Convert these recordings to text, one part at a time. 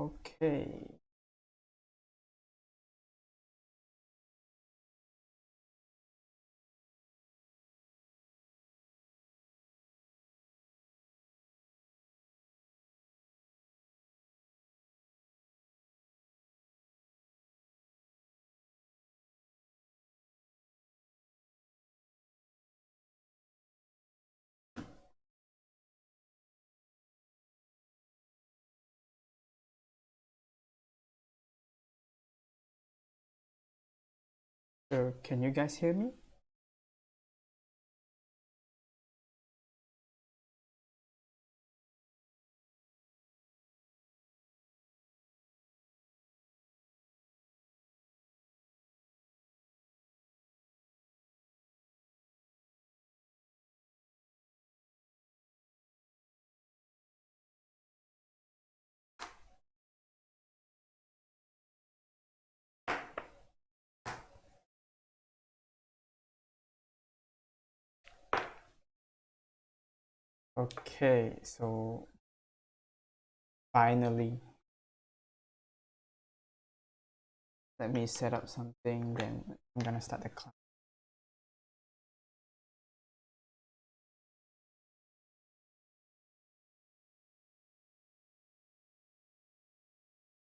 Okay. So can you guys hear me? Okay, so finally, let me set up something, then I'm gonna start the class.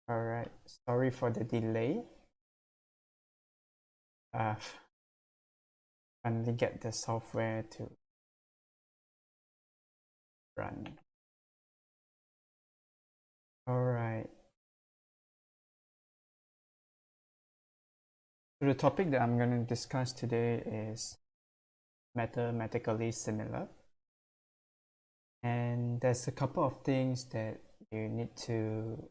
Alright, sorry for the delay. Finally get the software to run. Alright. So the topic that I'm going to discuss today is mathematically similar. And there's a couple of things that you need to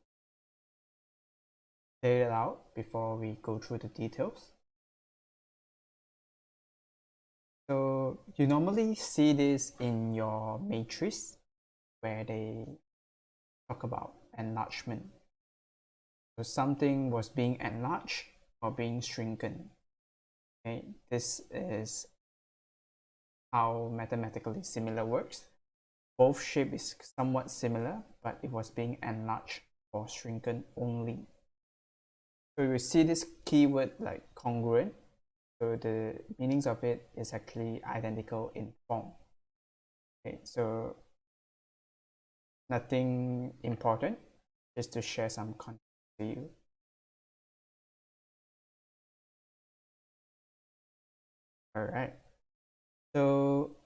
clear it out before we go through the details. So you normally see this in your matrix where they talk about enlargement. So something was being enlarged or being shrunken. Okay, this is how mathematically similar works. Both shape is somewhat similar, but it was being enlarged or shrunken only. So you see this keyword like congruent. So the meanings of it is actually identical in form. Okay, so nothing important, just to share some context to you. All right. So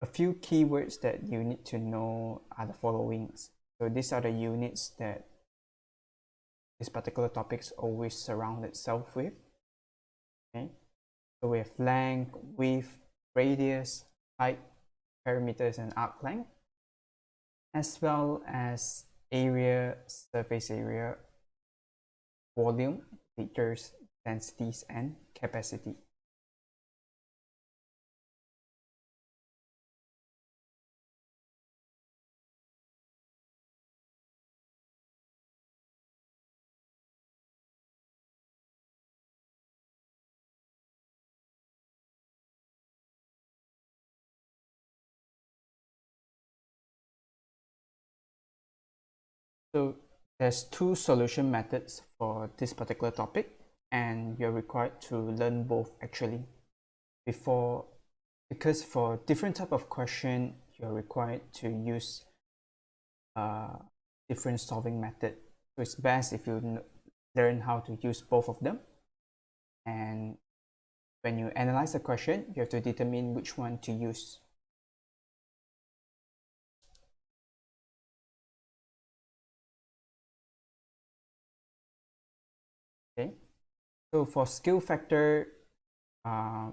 a few keywords that you need to know are the following. So these are the units that this particular topics always surround itself with. Okay. So we have length, width, radius, height, perimeters, and arc length, as well as area, surface area, volume, features, densities, and capacity. So there's two solution methods for this particular topic, and you're required to learn both actually before, because for different type of question you're required to use different solving method. So it's best if you learn how to use both of them, and when you analyze the question you have to determine which one to use. Okay, so for skill factor, you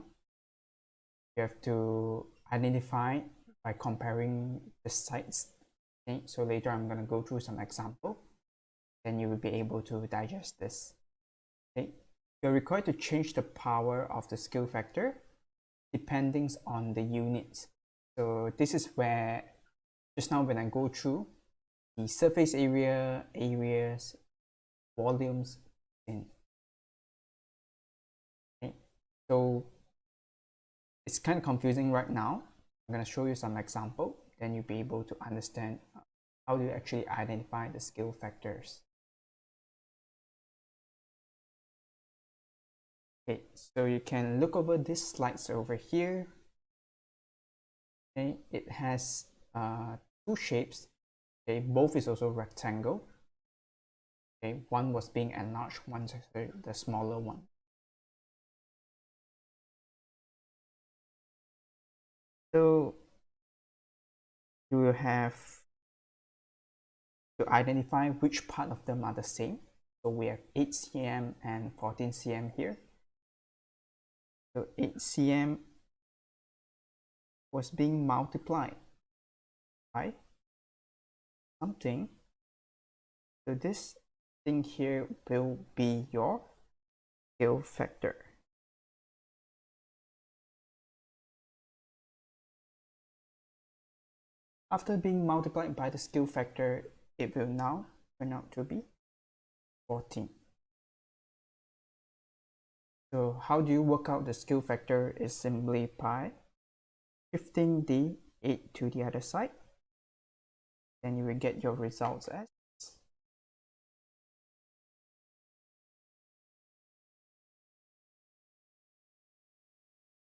have to identify by comparing the sites. Okay, so later I'm going to go through some example, then you will be able to digest this. Okay, you're required to change the power of the skill factor depending on the units. So this is where just now when I go through the surface area, areas, volumes, and okay, so it's kind of confusing right now. I'm going to show you some example, then you'll be able to understand how do you actually identify the scale factors? Okay, so you can look over these slides over here. Okay, it has two shapes. Okay, both is also rectangle. Okay, one was being enlarged, one's the smaller one. So you will have to identify which part of them are the same. So we have 8 cm and 14 cm here. So 8 cm was being multiplied by something. So this thing here will be your scale factor. After being multiplied by the scale factor, it will now turn out to be 14. So how do you work out the scale factor is simply by shifting the 8 to the other side. Then you will get your results as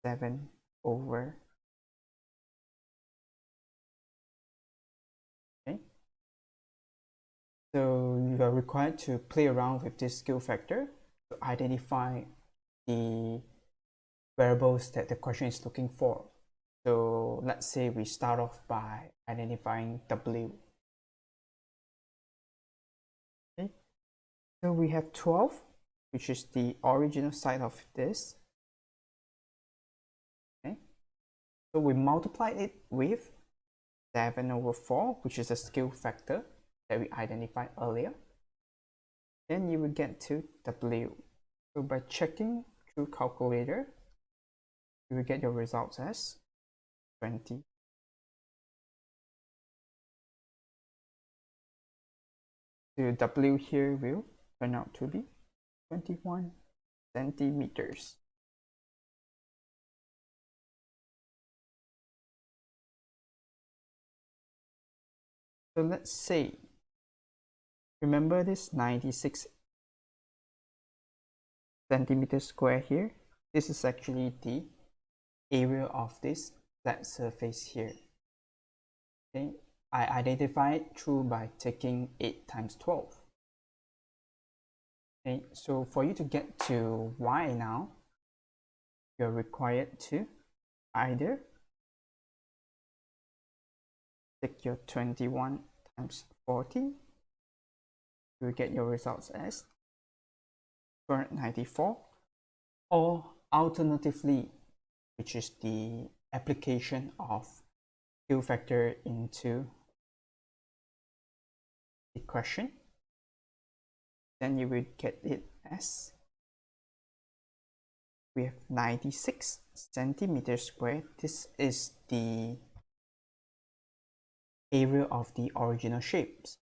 7 over. Okay. So you are required to play around with this scale factor to identify the variables that the question is looking for. So let's say we start off by identifying W. Okay. So we have 12, which is the original side of this. Okay. So we multiply it with 7 over 4, which is a scale factor that we identified earlier. Then you will get to W. So by checking through calculator, you will get your results as 20. So W here will turn out to be 21 centimeters. So let's say, remember this 96 centimeters square here? This is actually the area of this flat surface here. Okay, I identify it through by taking 8 times 12. Okay, so for you to get to y now, you're required to either take your 21 times 40, you will get your results as 294, or alternatively, which is the application of scale factor into the question, then you will get it as, we have 96 centimeters squared. This is the area of the original shapes.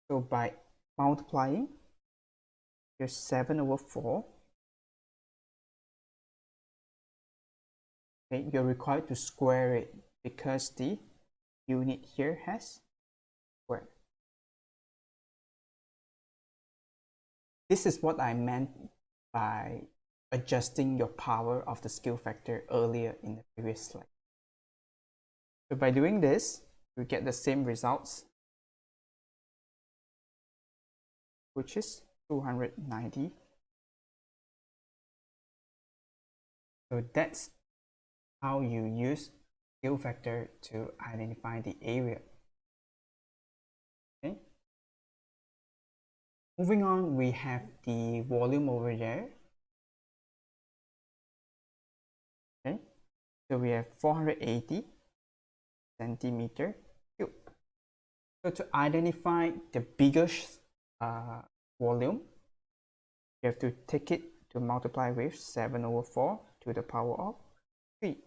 So by multiplying your 7 over 4, okay, you're required to square it because the unit here has square. This is what I meant by adjusting your power of the scale factor earlier in the previous slide. So by doing this, you get the same results, which is 290. So that's how you use scale factor to identify the area. Okay. Moving on, we have the volume over there. Okay. So we have 480 centimeter cube. So to identify the biggest volume, you have to take it to multiply with 7 over 4 to the power of 3.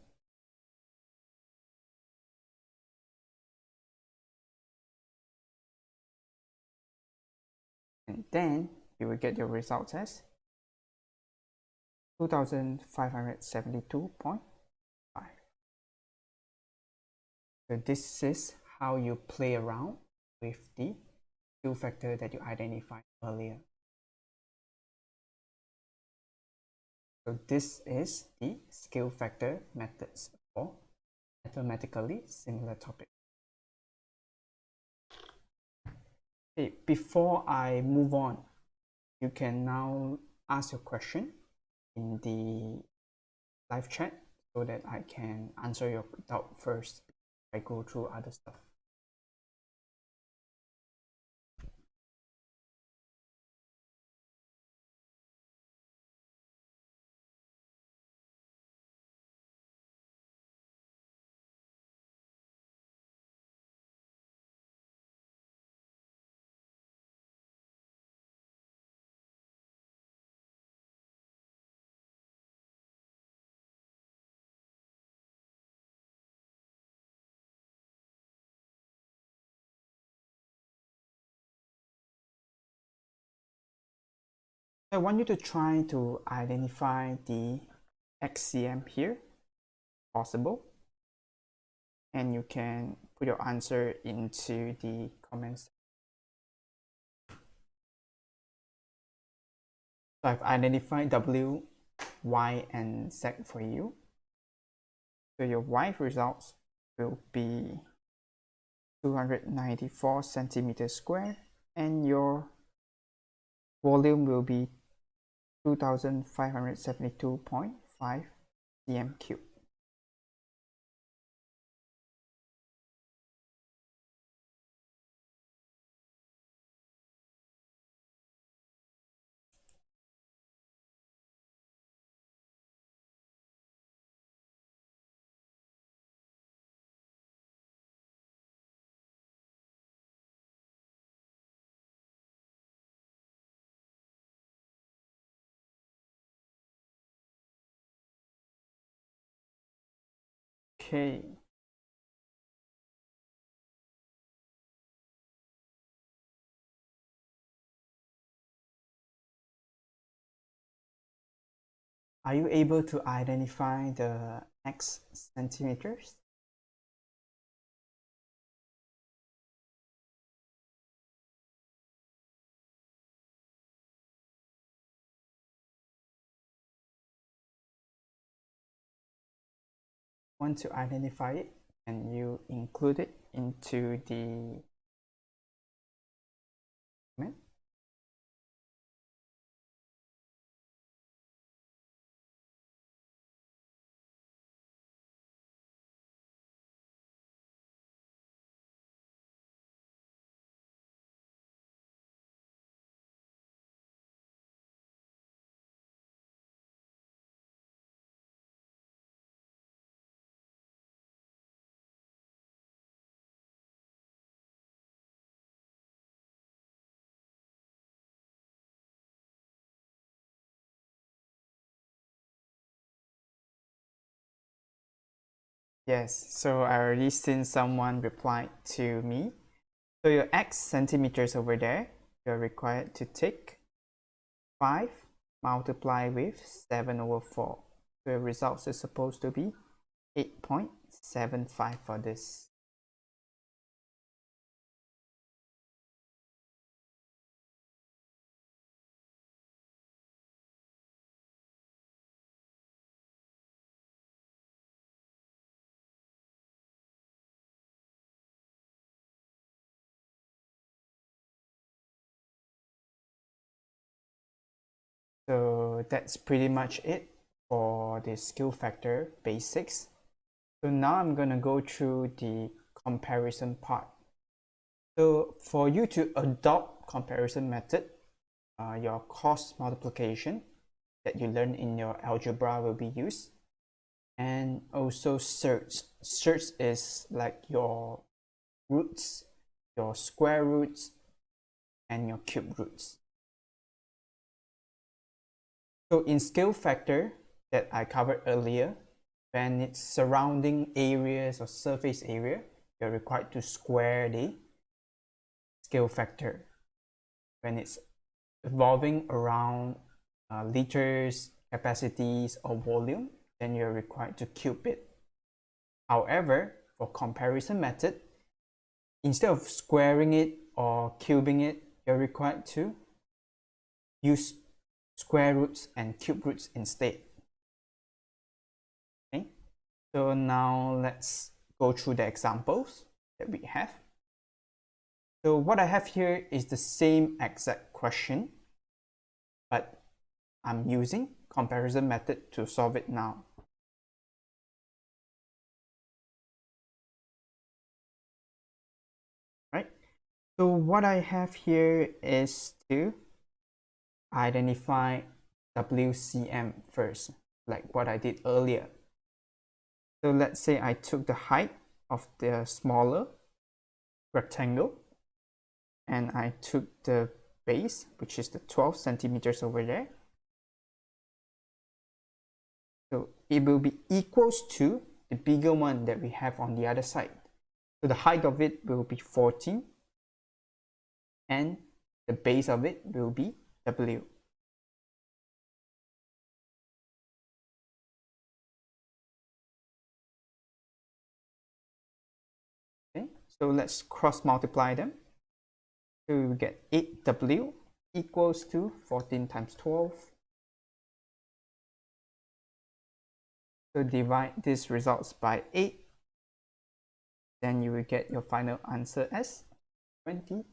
And then you will get your results as 2572.5. So this is how you play around with the skill factor that you identified earlier. So this is the skill factor methods for mathematically similar topics. Okay, before I move on, you can now ask your question in the live chat so that I can answer your doubt first before I go through other stuff. I want you to try to identify the XCM here, possible, and you can put your answer into the comments. So I've identified W, Y, and Z for you. So your Y results will be 294 centimeters square, and your volume will be 2572.5 cm cube. Okay. Are you able to identify the X centimeters? Once you identify it, and you include it into the comment. Yes, so I already seen someone replied to me. So your X centimeters over there, you're required to take 5 multiply with 7/4. So your results is supposed to be 8.75 for this. So that's pretty much it for the skill factor basics. So now I'm gonna go through the comparison part. So for you to adopt comparison method, your cross multiplication that you learn in your algebra will be used, and also search. Search is like your roots, your square roots, and your cube roots. So in scale factor that I covered earlier, when it's surrounding areas or surface area, you're required to square the scale factor. When it's evolving around liters, capacities, or volume, then you're required to cube it. However, for comparison method, instead of squaring it or cubing it, you're required to use square roots and cube roots instead. Okay, so now let's go through the examples that we have. So what I have here is the same exact question, but I'm using comparison method to solve it now. Right? So what I have here is to identify WCM first, like what I did earlier. So let's say I took the height of the smaller rectangle and I took the base, which is the 12 centimeters over there. So it will be equals to the bigger one that we have on the other side. So the height of it will be 14 and the base of it will be W. Okay, so let's cross multiply them. So we get 8W equals to 14 times 12. So divide these results by 8. Then you will get your final answer as 21.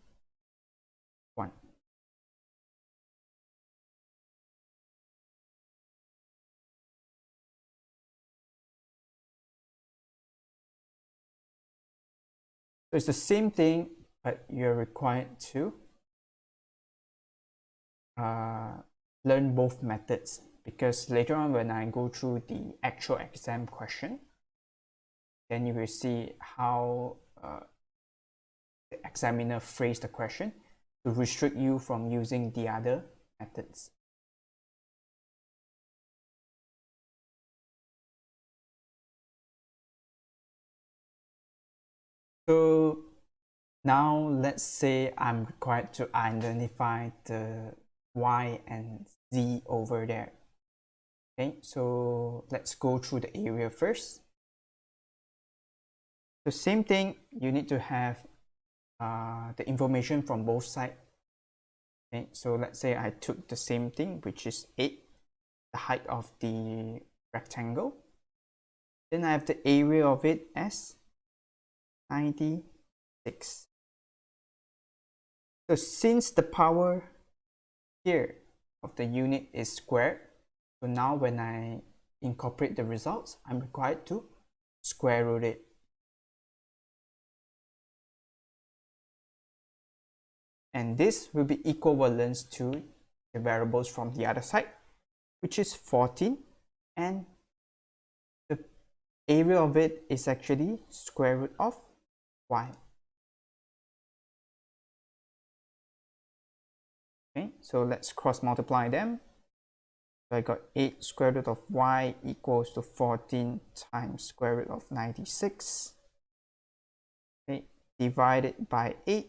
So it's the same thing, but you're required to learn both methods, because later on when I go through the actual exam question, then you will see how the examiner phrased the question to restrict you from using the other methods. So now let's say I'm required to identify the y and z over there. Okay, so let's go through the area first. The same thing, you need to have the information from both sides. Okay, so let's say I took the same thing, which is 8, the height of the rectangle. Then I have the area of it as 96. So since the power here of the unit is squared, so now when I incorporate the results, I'm required to square root it. And this will be equivalent to the variables from the other side, which is 14, and the area of it is actually square root of y. Okay, so let's cross multiply them. So I got 8 square root of y equals to 14 times square root of 96. Okay, divided by 8.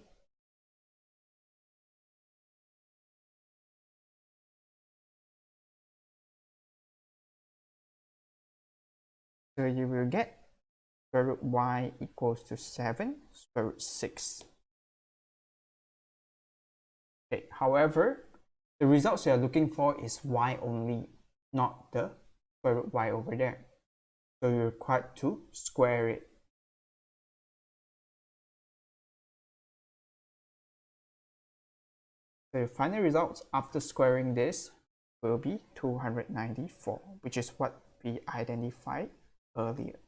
So you will get square root y equals to 7 square root 6. Okay, however, the results you are looking for is y only, not the square root y over there. So you're required to square it. So your final results after squaring this will be 294, which is what we identified earlier.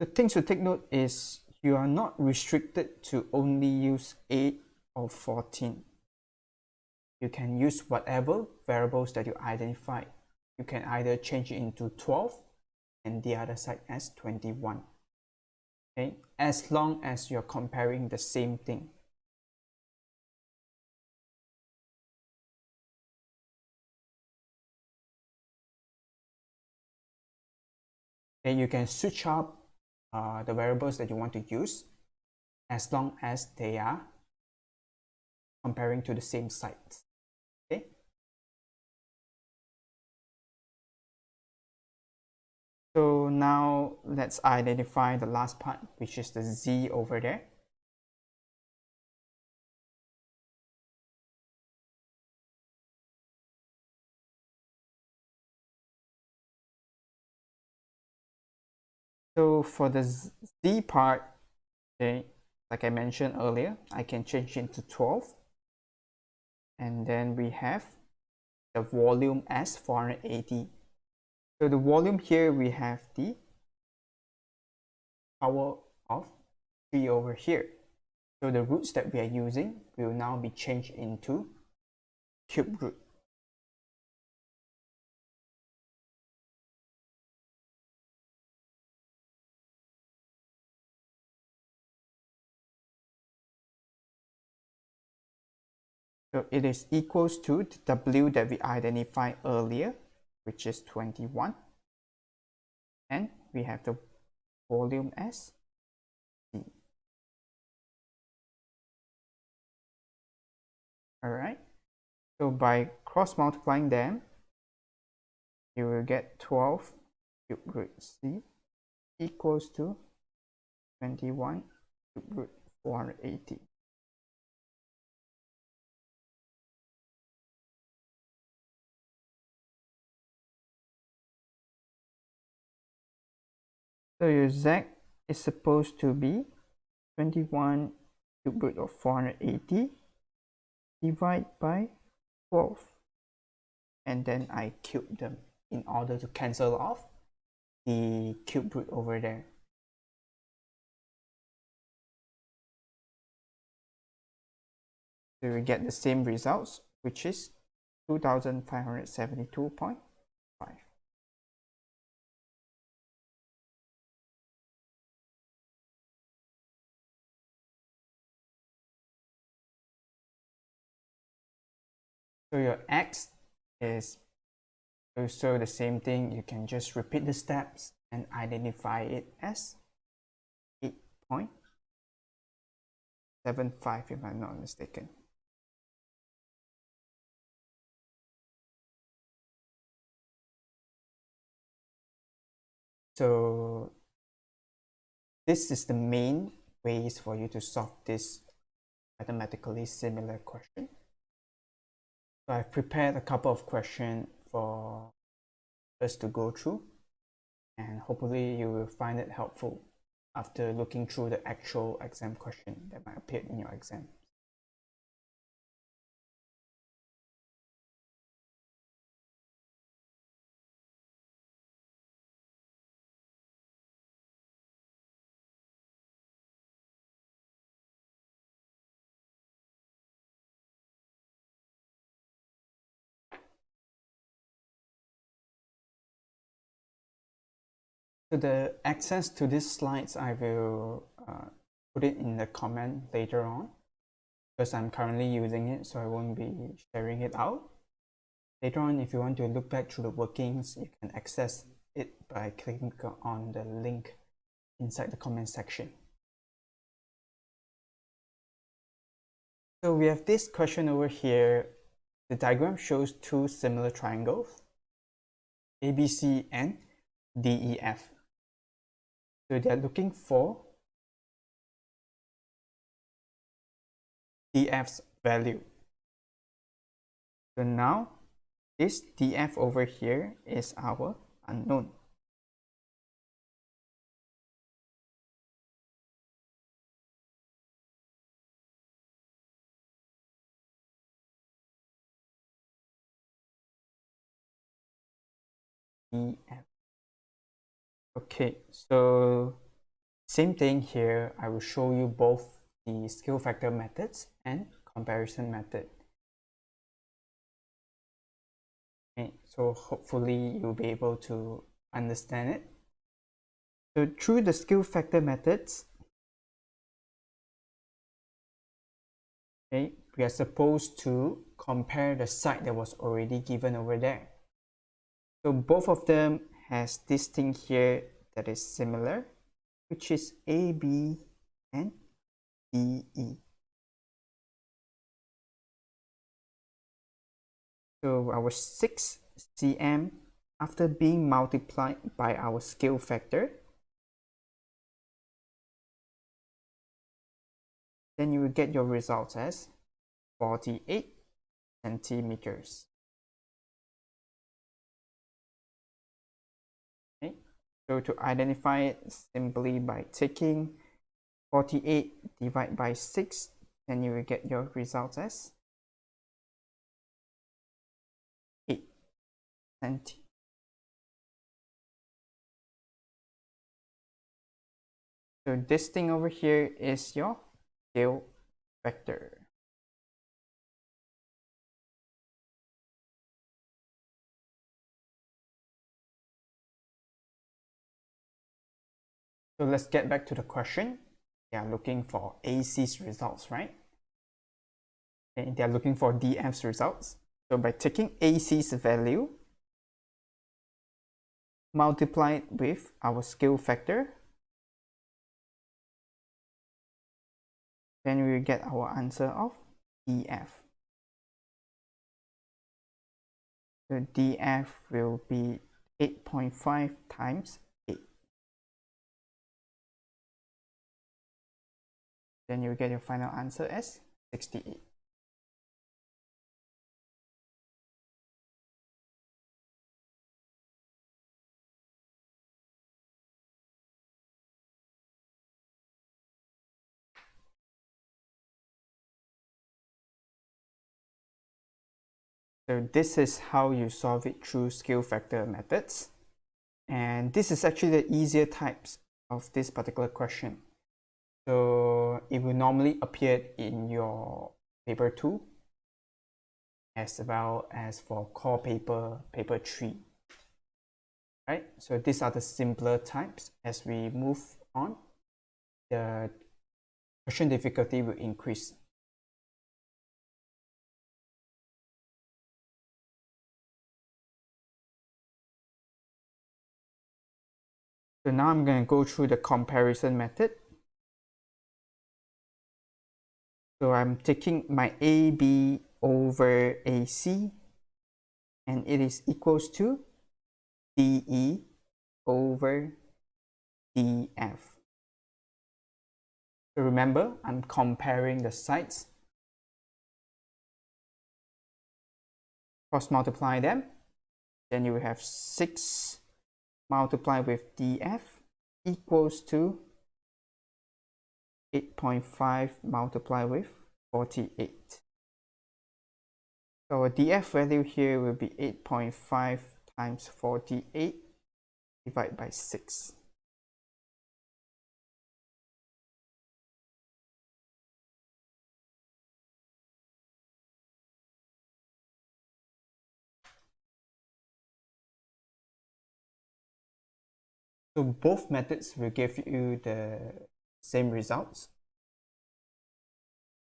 The things to take note is you are not restricted to only use 8 or 14. You can use whatever variables that you identify. You can either change it into 12 and the other side as 21. Okay, as long as you're comparing the same thing. Okay, you can switch up the variables that you want to use as long as they are comparing to the same sites. Okay. So now let's identify the last part, which is the Z over there. So for the Z part, okay, like I mentioned earlier, I can change it to 12. And then we have the volume as 480. So the volume here, we have the power of 3 over here. So the roots that we are using will now be changed into cube root. So it is equals to the W that we identified earlier, which is 21. And we have the volume as C. Alright. So by cross multiplying them, you will get 12 cube root C equals to 21 cube root 480. So your Z is supposed to be 21 cube root of 480 divided by 12. And then I cube them in order to cancel off the cube root over there. So we get the same results, which is 2572.5. So your X is also the same thing. You can just repeat the steps and identify it as 8.75 if I'm not mistaken. So this is the main ways for you to solve this mathematically similar question. So I've prepared a couple of questions for us to go through, and hopefully you will find it helpful after looking through the actual exam question that might appear in your exam. So the access to these slides, I will put it in the comment later on, because I'm currently using it, so I won't be sharing it out. Later on, if you want to look back through the workings, you can access it by clicking on the link inside the comment section. So we have this question over here. The diagram shows two similar triangles, ABC and DEF. So they are looking for DF's value. So now this DF over here is our unknown. DF. Okay, so same thing here. I will show you both the scale factor methods and comparison method. Okay, so hopefully you'll be able to understand it. So through the scale factor methods, okay, we are supposed to compare the side that was already given over there. So both of them has this thing here that is similar, which is AB and DE. So our 6 cm after being multiplied by our scale factor, then you will get your results as 48 centimeters. Okay. So to identify it simply by taking 48 divided by 6, then you will get your results as 8 centimeters. So this thing over here is your scale factor. So let's get back to the question. They are looking for AC's results, right? And they are looking for DF's results. So by taking AC's value, multiply it with our scale factor, then we will get our answer of DF. So DF will be 8.5 times 8. Then you will get your final answer as 68. So this is how you solve it through scale factor methods. And this is actually the easier types of this particular question. So it will normally appear in your paper 2 as well as for core paper 3. Right? So these are the simpler types. As we move on, the question difficulty will increase. So now I'm going to go through the comparison method. So I'm taking my AB over AC, and it is equals to DE over DF. So remember, I'm comparing the sides. Cross multiply them, then you will have 6 multiplied with DF equals to 8.5 multiplied with 48. So our DF value here will be 8.5 times 48 divided by 6. So both methods will give you the same results.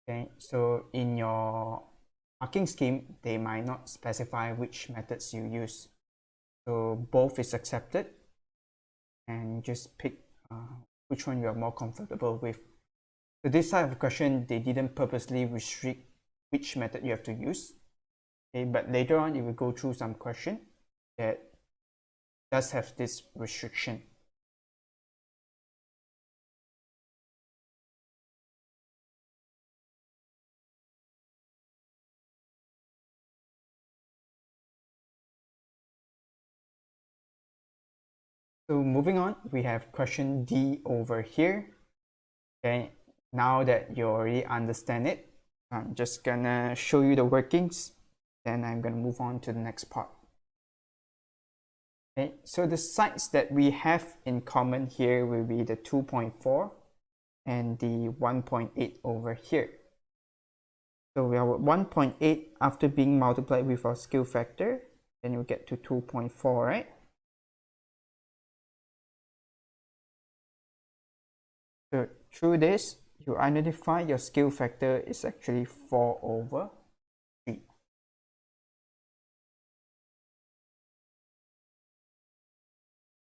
Okay, so in your marking scheme, they might not specify which methods you use. So both is accepted, and just pick which one you are more comfortable with. So this type of question, they didn't purposely restrict which method you have to use. Okay, but later on, you will go through some question that does have this restriction. So moving on, we have question D over here. Okay, now that you already understand it, I'm just gonna show you the workings, then I'm gonna move on to the next part. Okay, so the sides that we have in common here will be the 2.4 and the 1.8 over here. So we have 1.8 after being multiplied with our scale factor, then you get to 2.4, right? So through this, you identify your scale factor is actually 4 over 3.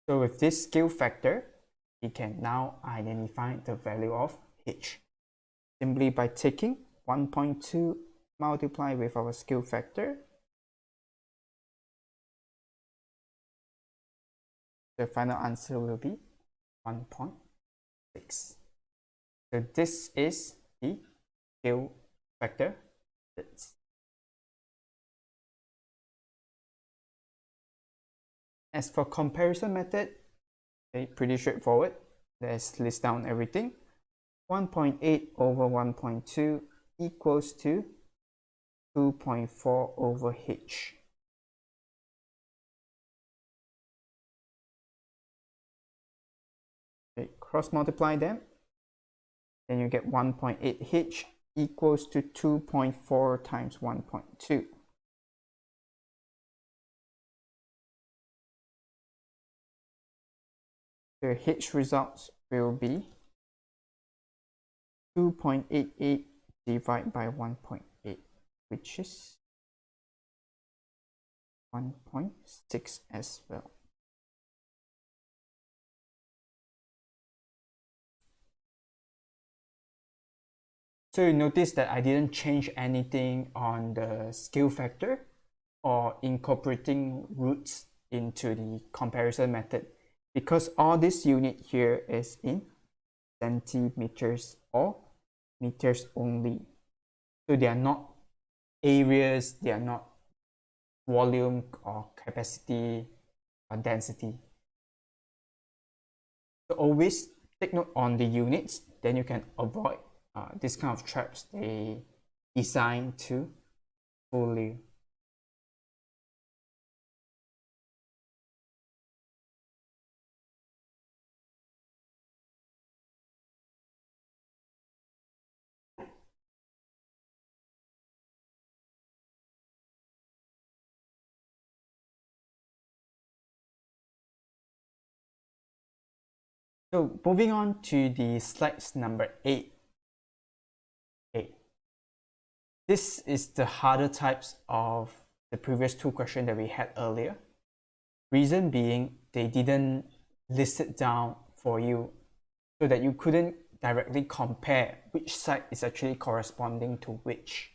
So with this scale factor, we can now identify the value of h simply by taking 1.2 multiplied with our scale factor, the final answer will be 1.6. So this is the scale factor. As for comparison method, okay, pretty straightforward. Let's list down everything. 1.8 over 1.2 equals to 2.4 over h. Okay, cross multiply them, then you get 1.8h equals to 2.4 times 1.2. The h results will be 2.88 divided by 1.8, which is 1.6 as well. So you notice that I didn't change anything on the scale factor or incorporating roots into the comparison method, because all this unit here is in centimeters or meters only. So they are not areas, they are not volume or capacity or density. So always take note on the units, then you can avoid this kind of traps they design to fool you. So moving on to the slides number 8. Okay. This is the harder types of the previous two questions that we had earlier. Reason being, they didn't list it down for you so that you couldn't directly compare which side is actually corresponding to which.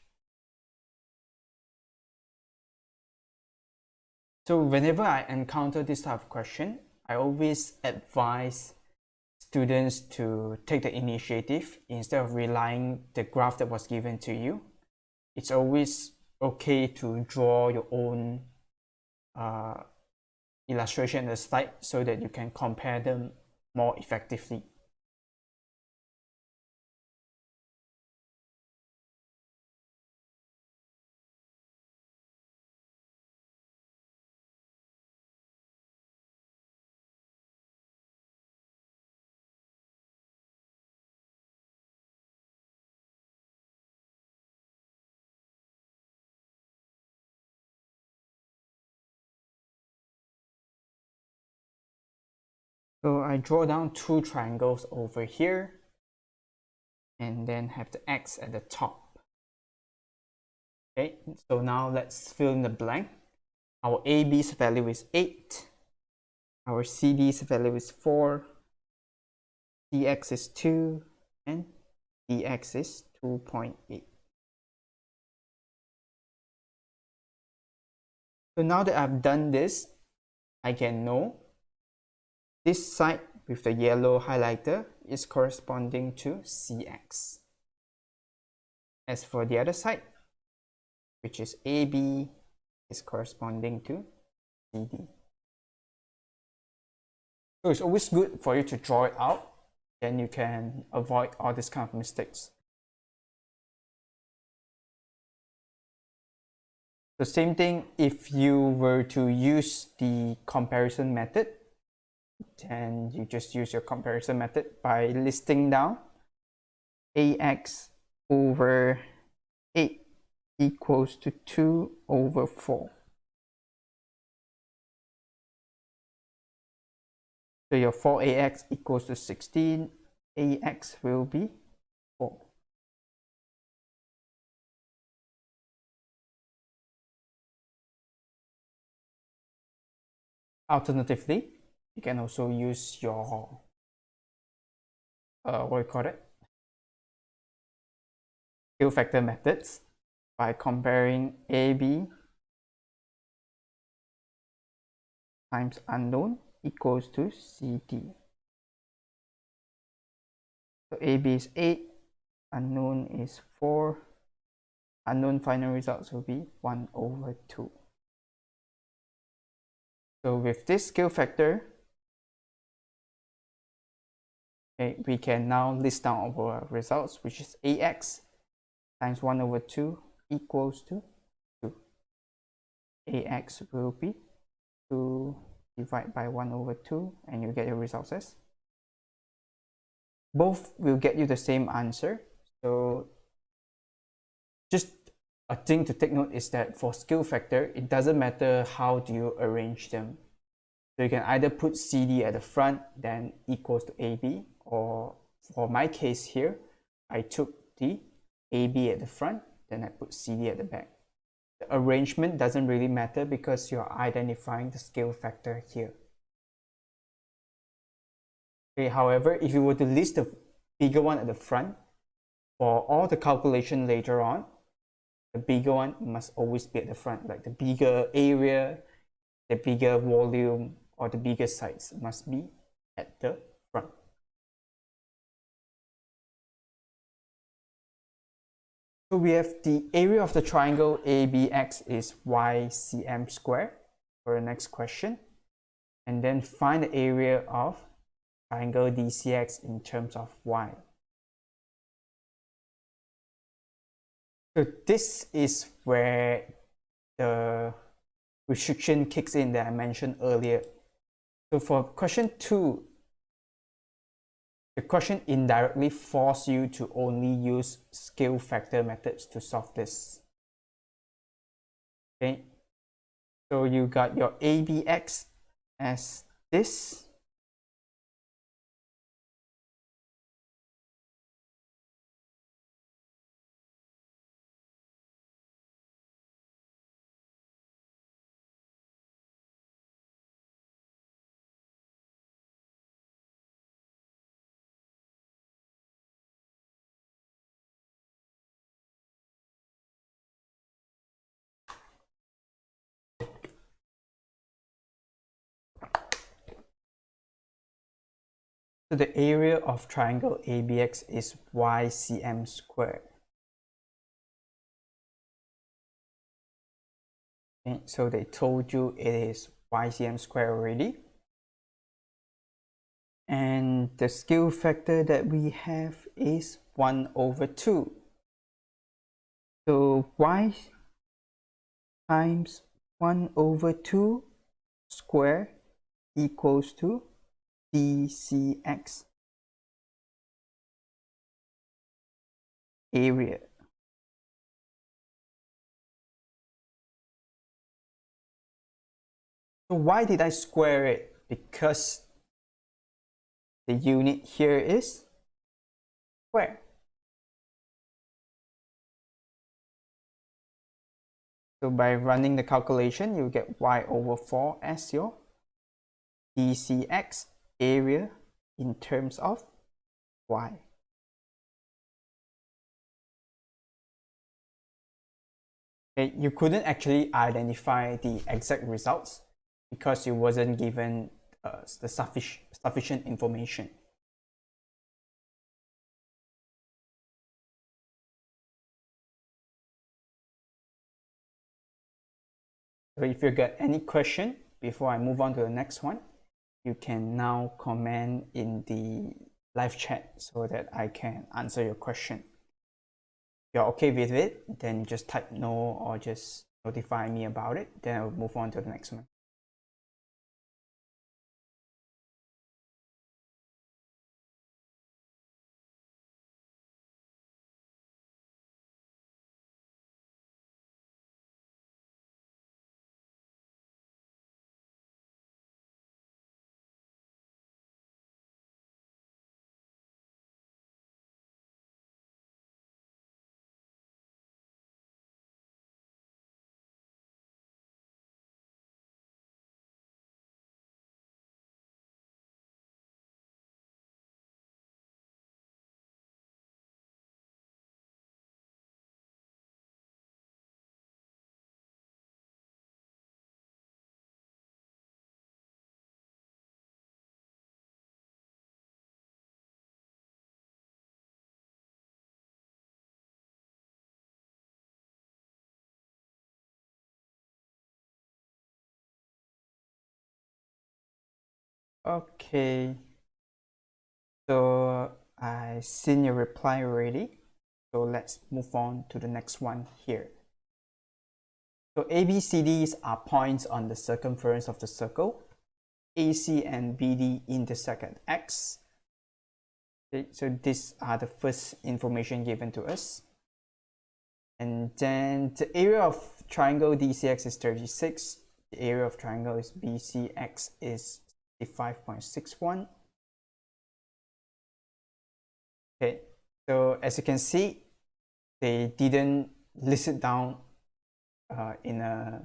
So whenever I encounter this type of question, I always advise students to take the initiative instead of relying the graph that was given to you. It's always okay to draw your own illustration in the slide so that you can compare them more effectively. So I draw down two triangles over here and then have the X at the top. Okay, so now let's fill in the blank. Our AB's value is 8. Our CD's value is 4. DX is 2. And DX is 2.8. So now that I've done this, I can know this side with the yellow highlighter is corresponding to CX. As for the other side, which is AB, is corresponding to CD. So it's always good for you to draw it out, then you can avoid all these kind of mistakes. The same thing if you were to use the comparison method, then you just use your comparison method by listing down AX over 8 equals to 2 over 4. So your 4AX equals to 16, AX will be 4. Alternatively, you can also use your what do you call it? Scale factor methods by comparing AB times unknown equals to CD. So AB is 8, unknown is 4, unknown final results will be 1 over 2. So with this scale factor, okay, we can now list down our results, which is AX times 1 over 2 equals to 2. AX will be 2 divided by 1 over 2, and you get your results as. Both will get you the same answer. So just a thing to take note is that for scale factor, it doesn't matter how do you arrange them. So you can either put CD at the front, then equals to AB, or for my case here, I took the AB at the front, then I put CD at the back. The arrangement doesn't really matter because you're identifying the scale factor here. Okay, however, if you were to list the bigger one at the front, for all the calculation later on, the bigger one must always be at the front, like the bigger area, the bigger volume, or the bigger size must be at the front. So we have the area of the triangle ABX is YCM squared for the next question. And then find the area of triangle DCX in terms of Y. So this is where the restriction kicks in that I mentioned earlier. So for question 2, the question indirectly forces you to only use scale factor methods to solve this. Okay, so you got your ABX as this. So the area of triangle ABX is YCM squared. Okay, so they told you it is YCM squared already. And the scale factor that we have is 1 over 2. So Y times 1 over 2 square equals to DCX area. So why did I square it? Because the unit here is square. So by running the calculation, you get Y over 4 as your DCX area in terms of Y. Okay, you couldn't actually identify the exact results because you wasn't given the sufficient information. So if you got any question before I move on to the next one, you can now comment in the live chat so that I can answer your question. If you're okay with it, then just type no or just notify me about it, then I'll move on to the next one. Okay, so I seen your reply already. So let's move on to the next one here. So ABCDs are points on the circumference of the circle. AC and BD intersect at X. Okay, so these are the first information given to us. And then the area of triangle DCX is 36. The area of triangle is BCX is 65.61. Okay, so as you can see, they didn't list it down in a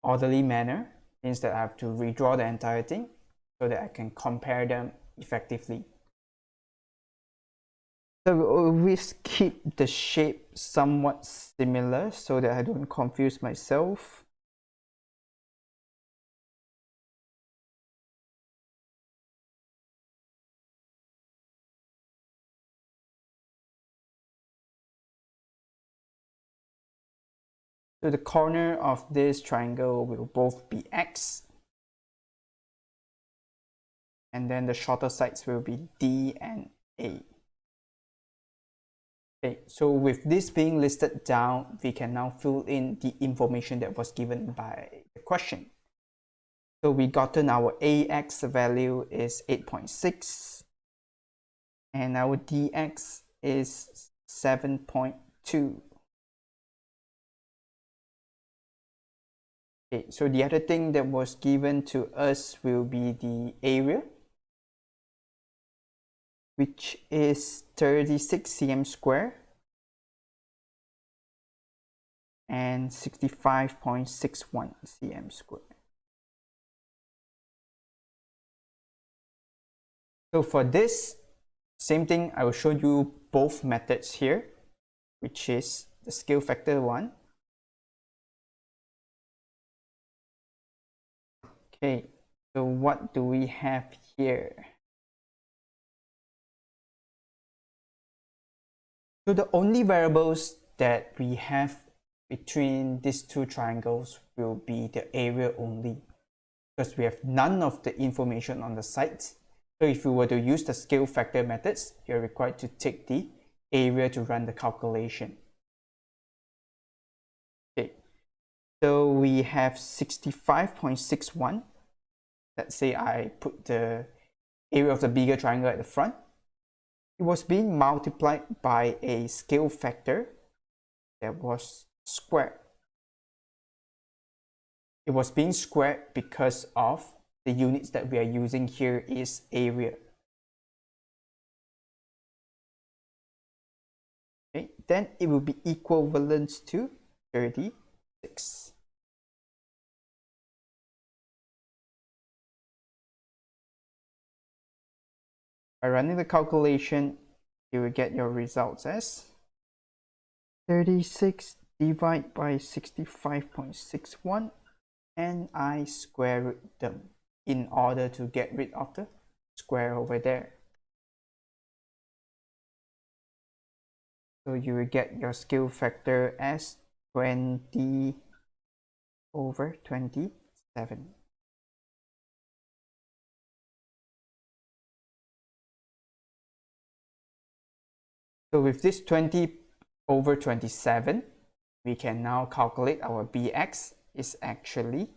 orderly manner. Means that I have to redraw the entire thing so that I can compare them effectively. So we always keep the shape somewhat similar so that I don't confuse myself. So the corner of this triangle will both be X. And then the shorter sides will be D and A. Okay, so with this being listed down, we can now fill in the information that was given by the question. So we gotten our AX value is 8.6 and our DX is 7.2. Okay, so the other thing that was given to us will be the area, which is 36 cm square and 65.61 cm square. So for this, same thing, I will show you both methods here, which is the scale factor one. Okay, so what do we have here? So the only variables that we have between these two triangles will be the area only, because we have none of the information on the sides. So if you were to use the scale factor methods, you're required to take the area to run the calculation. Okay, so we have 65.61. Let's say I put the area of the bigger triangle at the front. It was being multiplied by a scale factor that was squared. It was being squared because of the units that we are using here is area. Okay, then it will be equivalent to 36. By running the calculation, you will get your results as 36 divided by 65.61, and I square root them in order to get rid of the square over there. So you will get your scale factor as 20 over 27. So with this 20 over 27, we can now calculate our bx is actually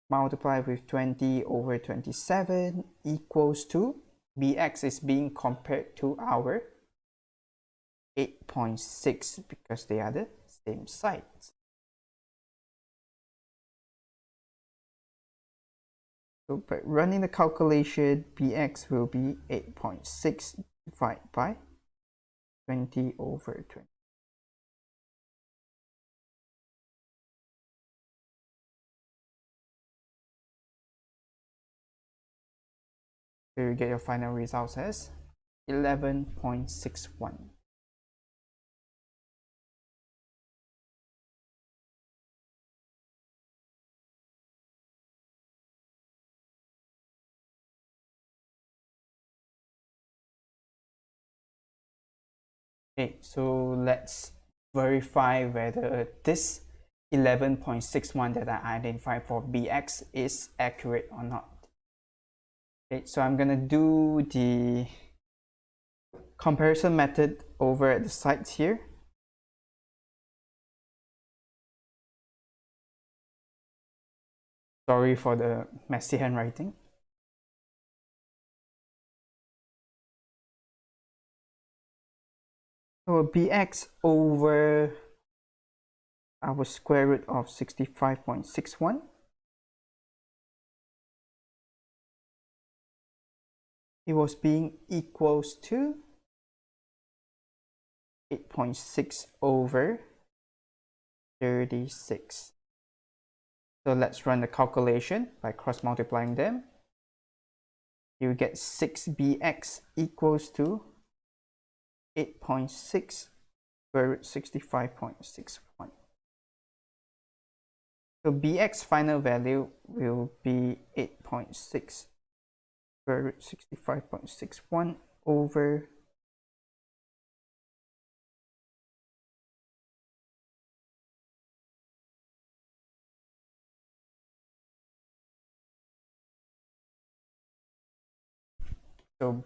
multiplied with 20 over 27 equals to, bx is being compared to our 8.6 because they are the same sides. So by running the calculation, bx will be 8.6 divided by 20 over 20. So you get your final results as 11.61. Okay, so let's verify whether this 11.61 that I identified for Bx is accurate or not. Okay, so I'm gonna do the comparison method over at the sides here. Sorry for the messy handwriting. So Bx over our square root of 65.61. It was being equals to 8.6 over 36. So let's run the calculation by cross multiplying them. You get 6bx equals to 8.6 square root 65.61. So bx final value will be 8.6 square root 65.61 over so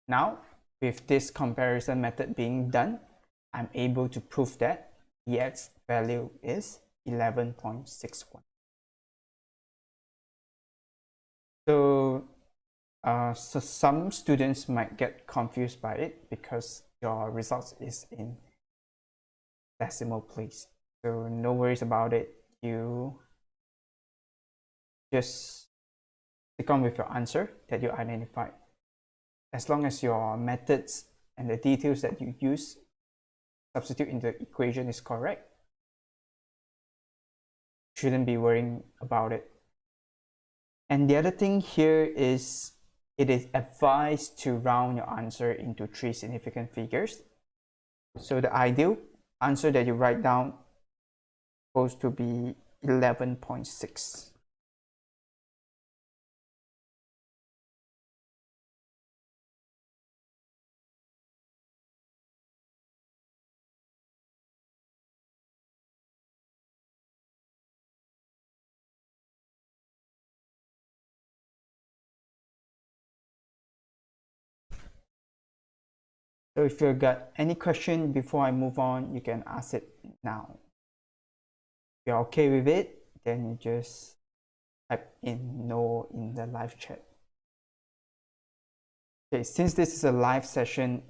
now with this comparison method being done, I'm able to prove that bx value is 11.61. So some students might get confused by it because your results is in decimal place. So no worries about it. You just stick on with your answer that you identified. As long as your methods and the details that you use substitute in the equation is correct, shouldn't be worrying about it. And the other thing here is it is advised to round your answer into 3 significant figures. So the ideal answer that you write down is supposed to be 11.6. So if you got any question before I move on, you can ask it now. If you're okay with it, then you just type in no in the live chat. Okay, since this is a live session,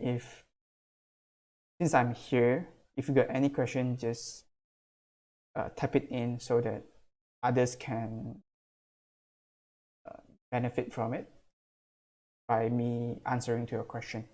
since I'm here, if you got any question, just type it in so that others can benefit from it by me answering to your question.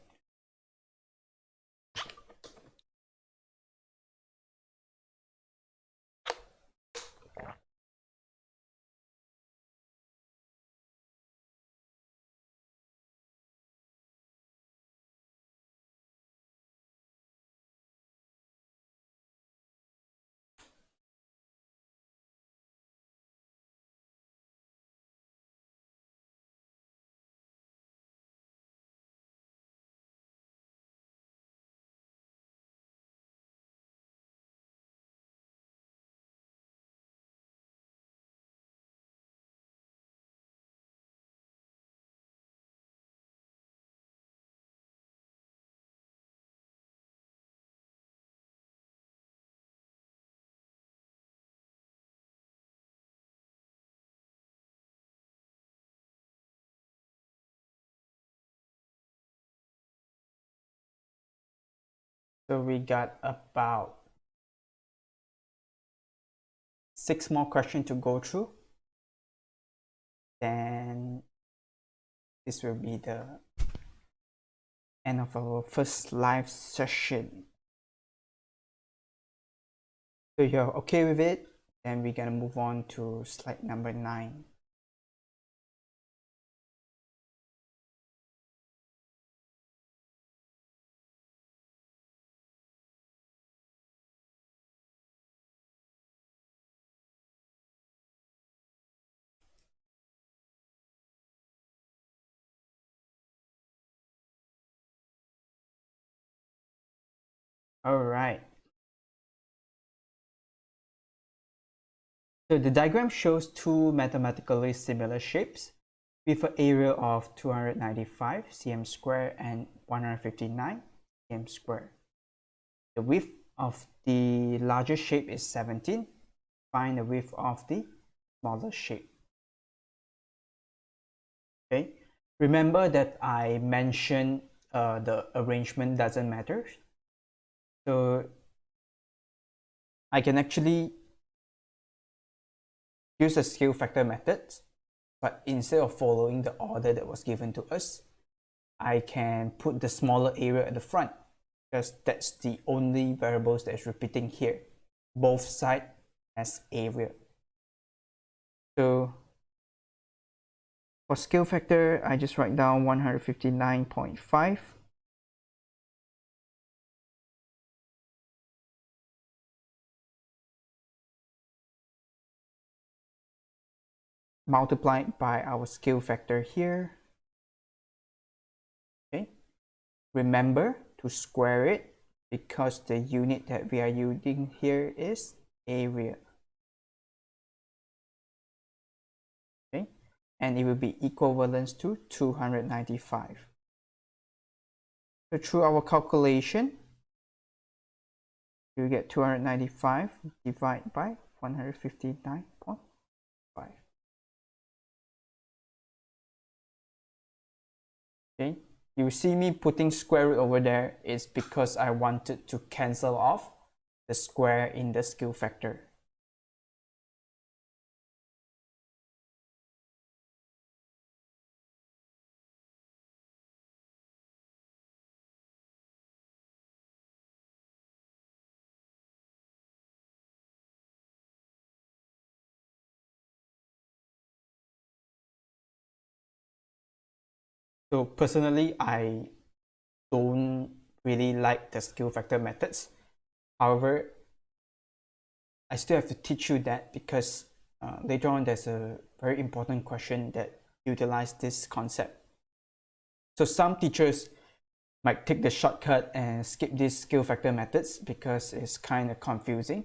So we got about 6 more questions to go through. Then this will be the end of our first live session. So if you're okay with it, then we're gonna move on to slide number 9. All right. So the diagram shows two mathematically similar shapes with an area of 295 cm square and 159 cm square. The width of the larger shape is 17. Find the width of the smaller shape. Okay. Remember that I mentioned the arrangement doesn't matter. So I can actually use the scale factor method, but instead of following the order that was given to us, I can put the smaller area at the front because that's the only variables that is repeating here. Both sides has area. So for scale factor, I just write down 159.5. Multiplied by our scale factor here. Okay. Remember to square it because the unit that we are using here is area. Okay. And it will be equivalent to 295. So through our calculation, you get 295 divided by 159.5. Okay, you see me putting square root over there is because I wanted to cancel off the square in the scale factor. So personally, I don't really like the scale factor methods. However, I still have to teach you that because later on there's a very important question that utilize this concept. So some teachers might take the shortcut and skip these scale factor methods because it's kind of confusing.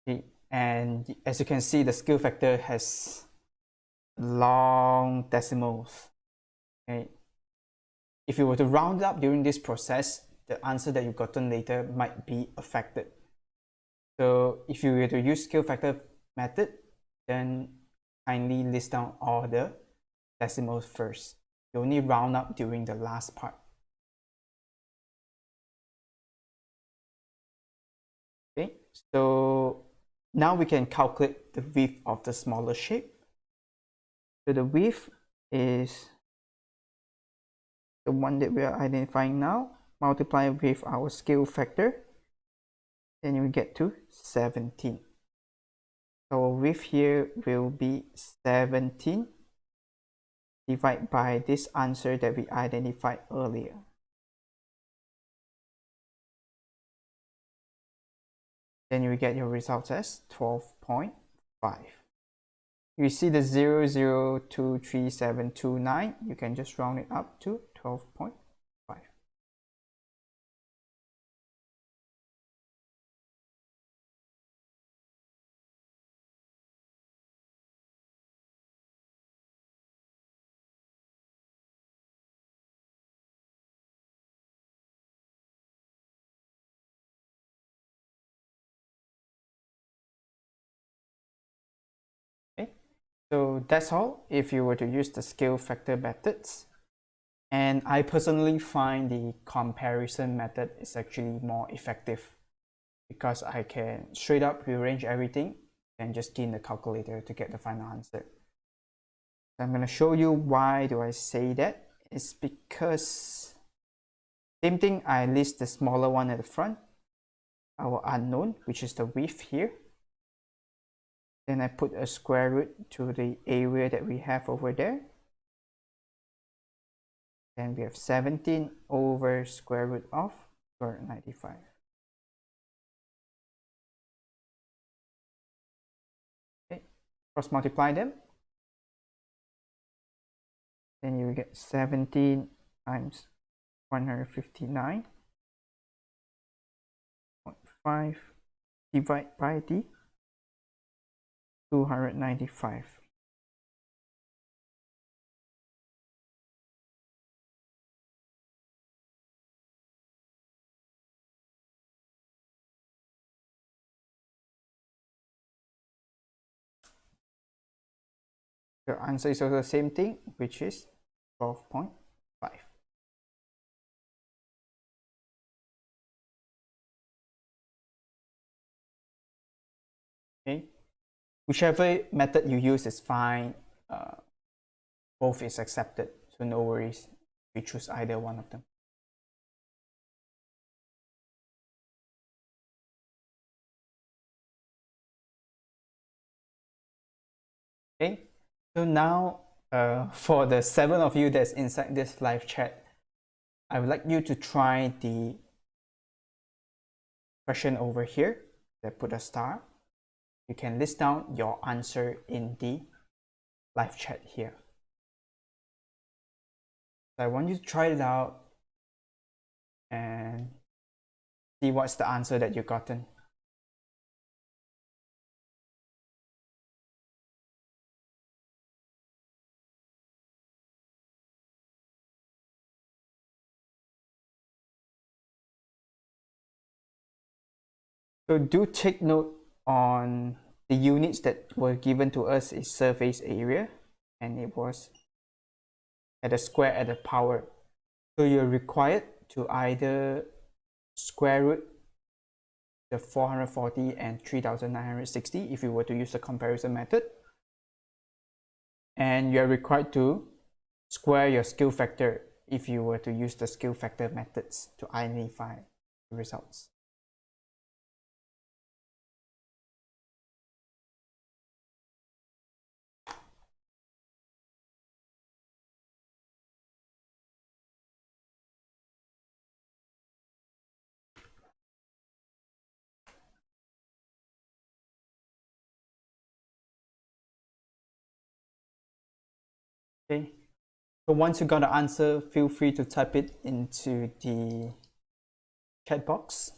Okay. And as you can see, the scale factor has long decimals. Okay. If you were to round up during this process, the answer that you've gotten later might be affected. So if you were to use scale factor method, then kindly list down all the decimals first. You only round up during the last part. Okay, so now we can calculate the width of the smaller shape. So the width is the one that we are identifying now, multiplied with our scale factor, then you get to 17. So width here will be 17 divided by this answer that we identified earlier. Then you get your results as 12.5. You see the 0.00233729, you can just round it up to 12.5. Okay, so that's all if you were to use the scale factor methods. And I personally find the comparison method is actually more effective because I can straight up rearrange everything and just key in the calculator to get the final answer. So I'm going to show you why do I say that. It's because same thing, I list the smaller one at the front, our unknown, which is the width here. Then I put a square root to the area that we have over there. Then we have 17 over square root of 295. Okay, cross multiply them. Then you get 17 times 159.5 divide by the 295. Your answer is also the same thing, which is 12.5. Okay, whichever method you use is fine. Both is accepted, so no worries. We choose either one of them. Okay, so now for the 7 of you that's inside this live chat, I would like you to try the question over here. That put a star. You can list down your answer in the live chat here. So I want you to try it out and see what's the answer that you've gotten. So do take note on the units that were given to us is surface area, and it was at a square at a power. So you're required to either square root the 440 and 3960 if you were to use the comparison method, and you're required to square your scale factor if you were to use the scale factor methods to identify the results. Okay, so once you got the answer, feel free to type it into the chat box.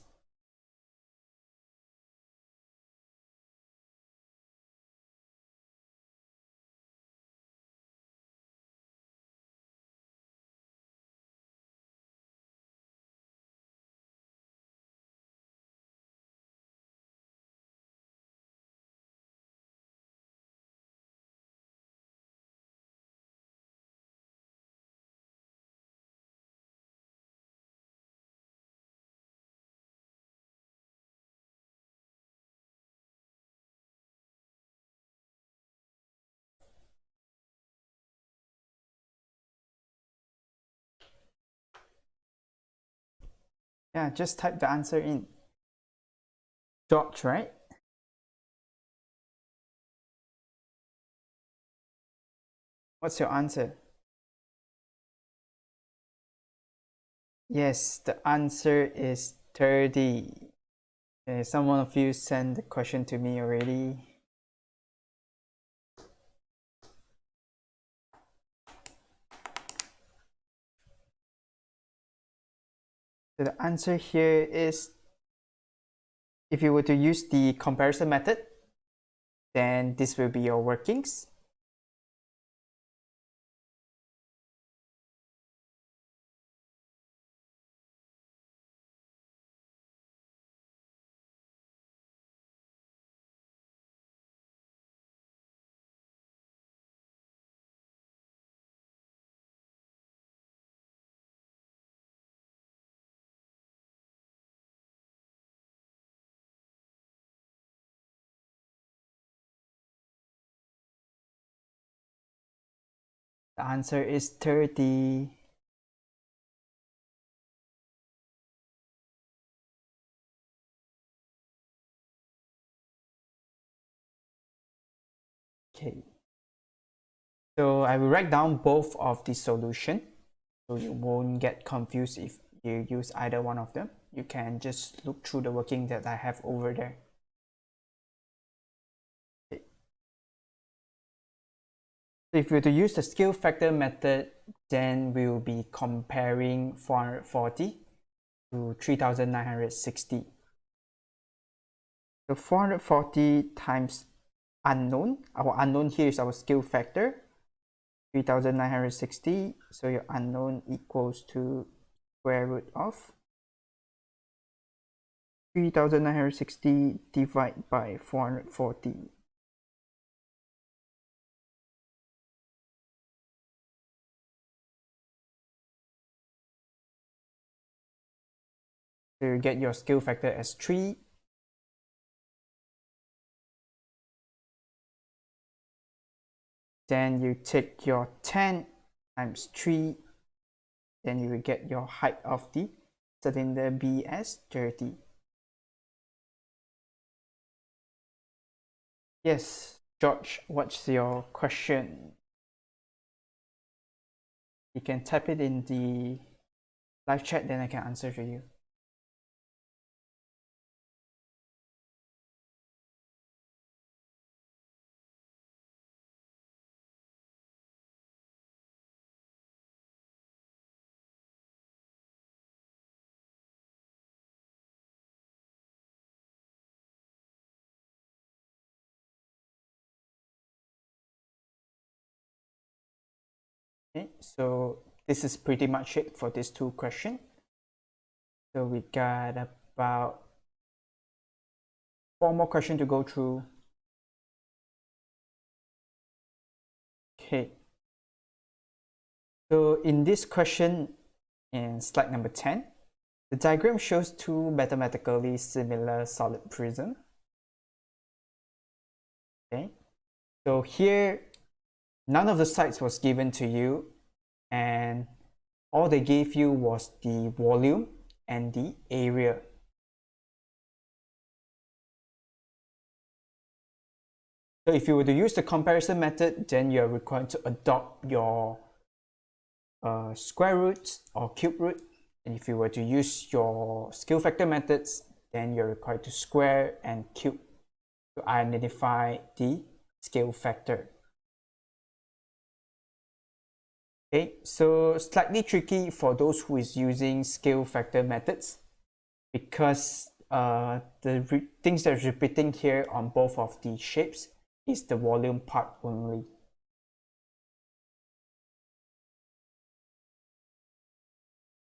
Yeah, just type the answer in. George, right? What's your answer? Yes, the answer is 30. Okay, someone of you sent the question to me already. So the answer here is, if you were to use the comparison method, then this will be your workings. The answer is 30. Okay. So I will write down both of the solution so you won't get confused if you use either one of them. You can just look through the working that I have over there. Okay. So if we were to use the scale factor method, then we will be comparing 440 to 3960. So 440 times unknown. Our unknown here is our scale factor, 3960. So your unknown equals to square root of 3960 divided by 440. So you get your scale factor as 3. Then you take your 10 times 3. Then you will get your height of the cylinder B as 30. Yes, George, what's your question? You can type it in the live chat, then I can answer for you. Okay, so this is pretty much it for these two questions. So we got about 4 more questions to go through. Okay. So in this question, in slide number 10, the diagram shows two mathematically similar solid prisms. Okay. So here, none of the sides was given to you, and all they gave you was the volume and the area. So if you were to use the comparison method, then you're required to adopt your square roots or cube root. And if you were to use your scale factor methods, then you're required to square and cube to identify the scale factor. Okay, so slightly tricky for those who is using scale factor methods, because the things that are repeating here on both of the shapes is the volume part only.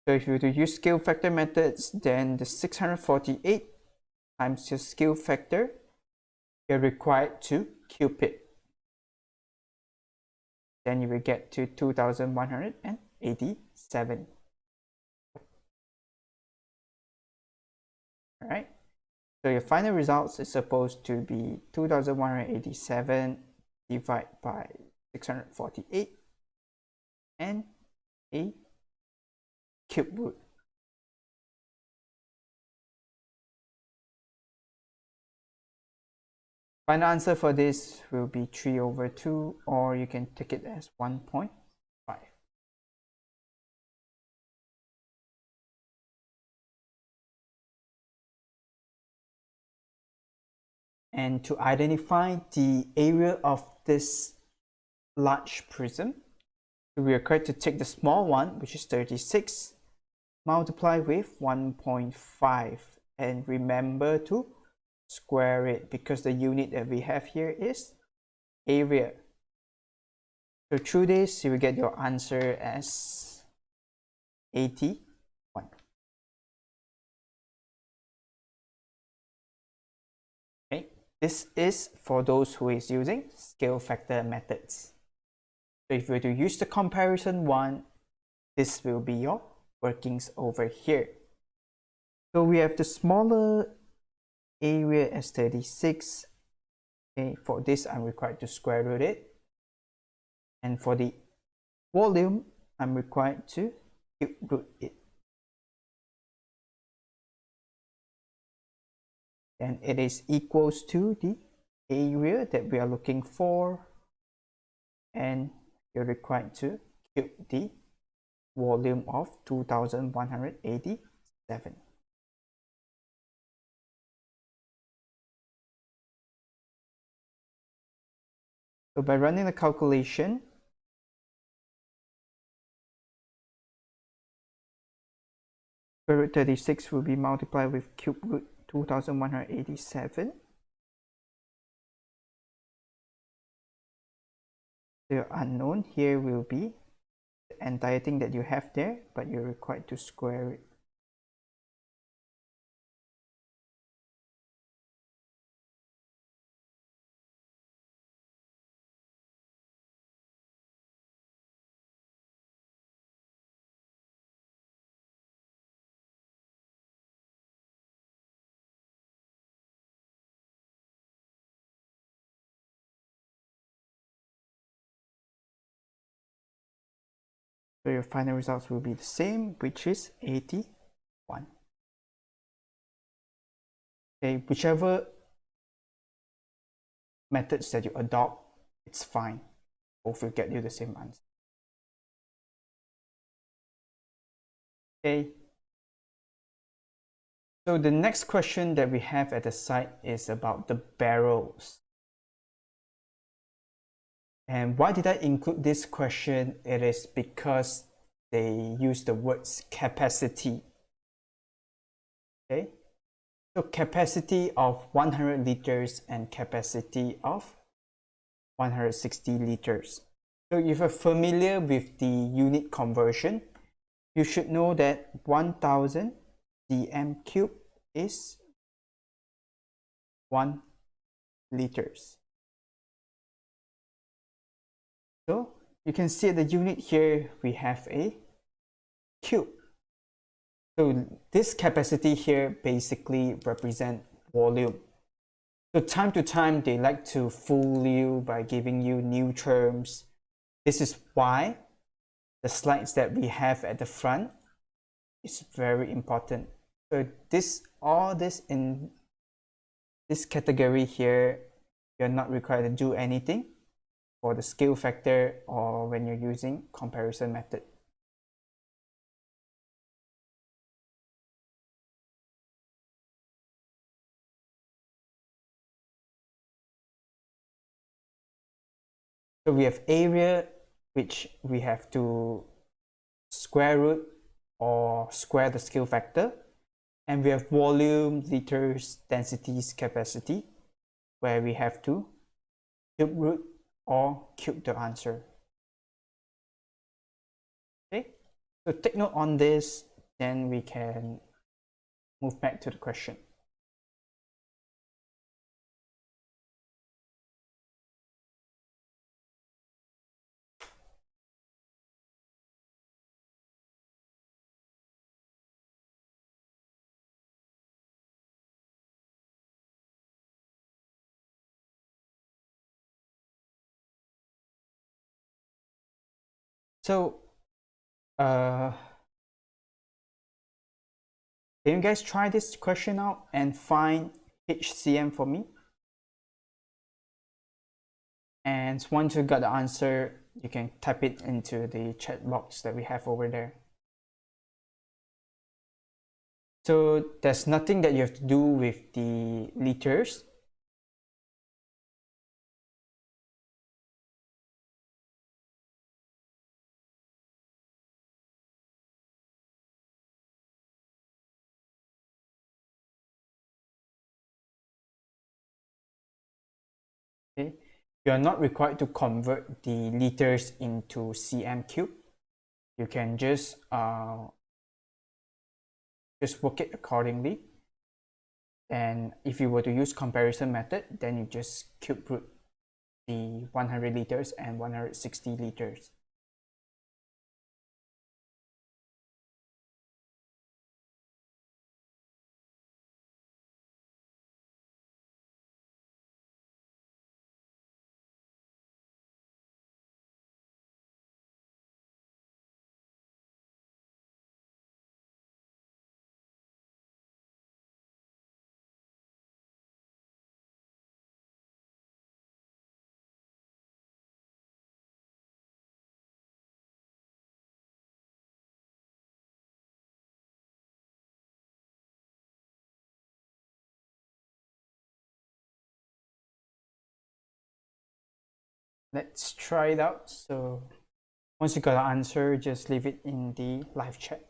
So if you were to use scale factor methods, then the 648 times your scale factor, you're required to cube it. Then you will get to 2187. Alright, so your final results is supposed to be 2187 divided by 648 and a cube root. Final answer for this will be 3/2, or you can take it as 1.5. And to identify the area of this large prism, we are required to take the small one, which is 36, multiply with 1.5, and remember to square it, because the unit that we have here is area. So through this, you will get your answer as 81. Okay, this is for those who is using scale factor methods. So if you were to use the comparison one, this will be your workings over here. So we have the smaller area as 36. Okay, for this I'm required to square root it, and for the volume I'm required to cube root it. And it is equals to the area that we are looking for, and you're required to cube the volume of 2187. So by running the calculation, square root 36 will be multiplied with cube root 2187. The unknown here will be the entire thing that you have there, but you're required to square it. So your final results will be the same, which is 81. Okay, whichever methods that you adopt, it's fine. Both will get you the same answer. Okay. So the next question that we have at the side is about the barrels. And why did I include this question? It is because they use the words capacity. Okay. So capacity of 100 liters and capacity of 160 liters. So if you're familiar with the unit conversion, you should know that 1000 cm cube is 1 liters. So you can see the unit here, we have a cube. So this capacity here basically represent volume. So time to time, they like to fool you by giving you new terms. This is why the slides that we have at the front is very important. So all this in this category here, you're not required to do anything for the scale factor or when you're using comparison method. So we have area, which we have to square root or square the scale factor. And we have volume, liters, densities, capacity, where we have to cube root or cube the answer. Okay, so take note on this, then we can move back to the question. So, can you guys try this question out and find HCM for me? And once you got the answer, you can type it into the chat box that we have over there. So there's nothing that you have to do with the liters. Okay, you are not required to convert the liters into cm cube. You can just work it accordingly. And if you were to use comparison method, then you just cube root the 100 liters and 160 liters. Let's try it out. So once you got an answer, just leave it in the live chat.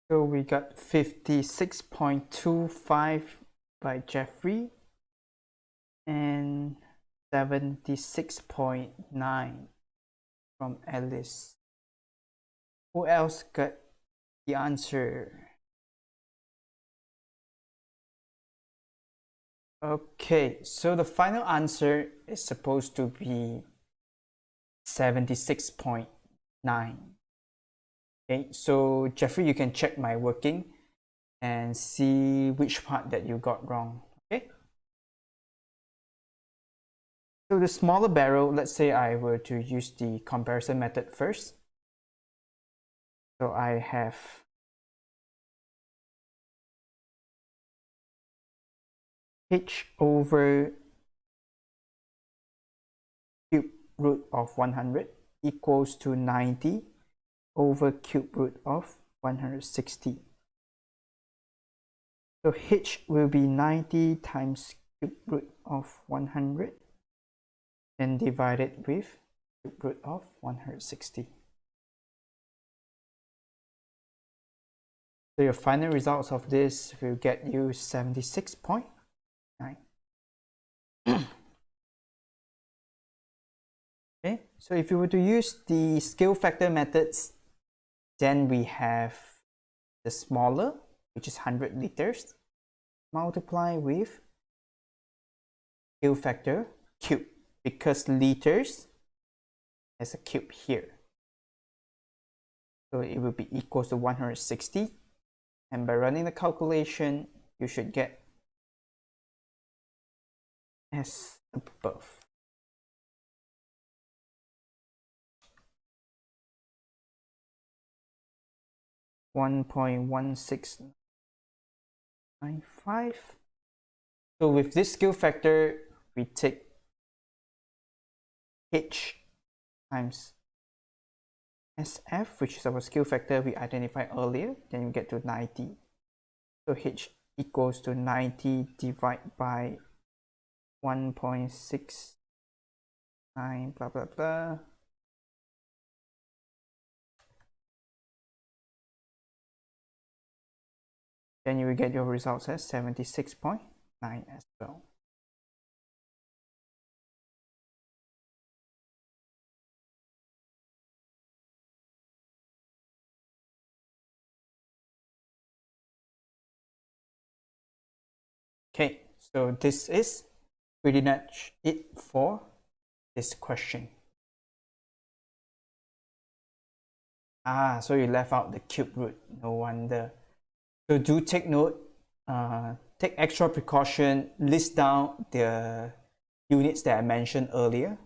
So we got 56.25 by Jeffrey and 76.9 from Alice. Who else got the answer? Okay, so the final answer is supposed to be 76.9. Okay, so Jeffrey, you can check my working and see which part that you got wrong. Okay. So the smaller barrel, let's say I were to use the comparison method first. So I have h over cube root of 100 equals to 90 over cube root of 160. So h will be 90 times cube root of 100 and divided with cube root of 160. So your final results of this will get you 76.9. Okay, so if you were to use the scale factor methods, then we have the smaller, which is 100 liters, multiply with scale factor cube, because liters has a cube here. So it will be equals to 160. And by running the calculation, you should get as above. $1.1695. So with this scale factor, we take h times SF, which is our scale factor we identified earlier, then you get to 90. So h equals to 90 divided by 1.69 blah blah blah. Then you will get your results as 76.9 as well. Okay, so this is pretty much it for this question. So you left out the cube root, no wonder. So do take note, take extra precaution, list down the units that I mentioned earlier.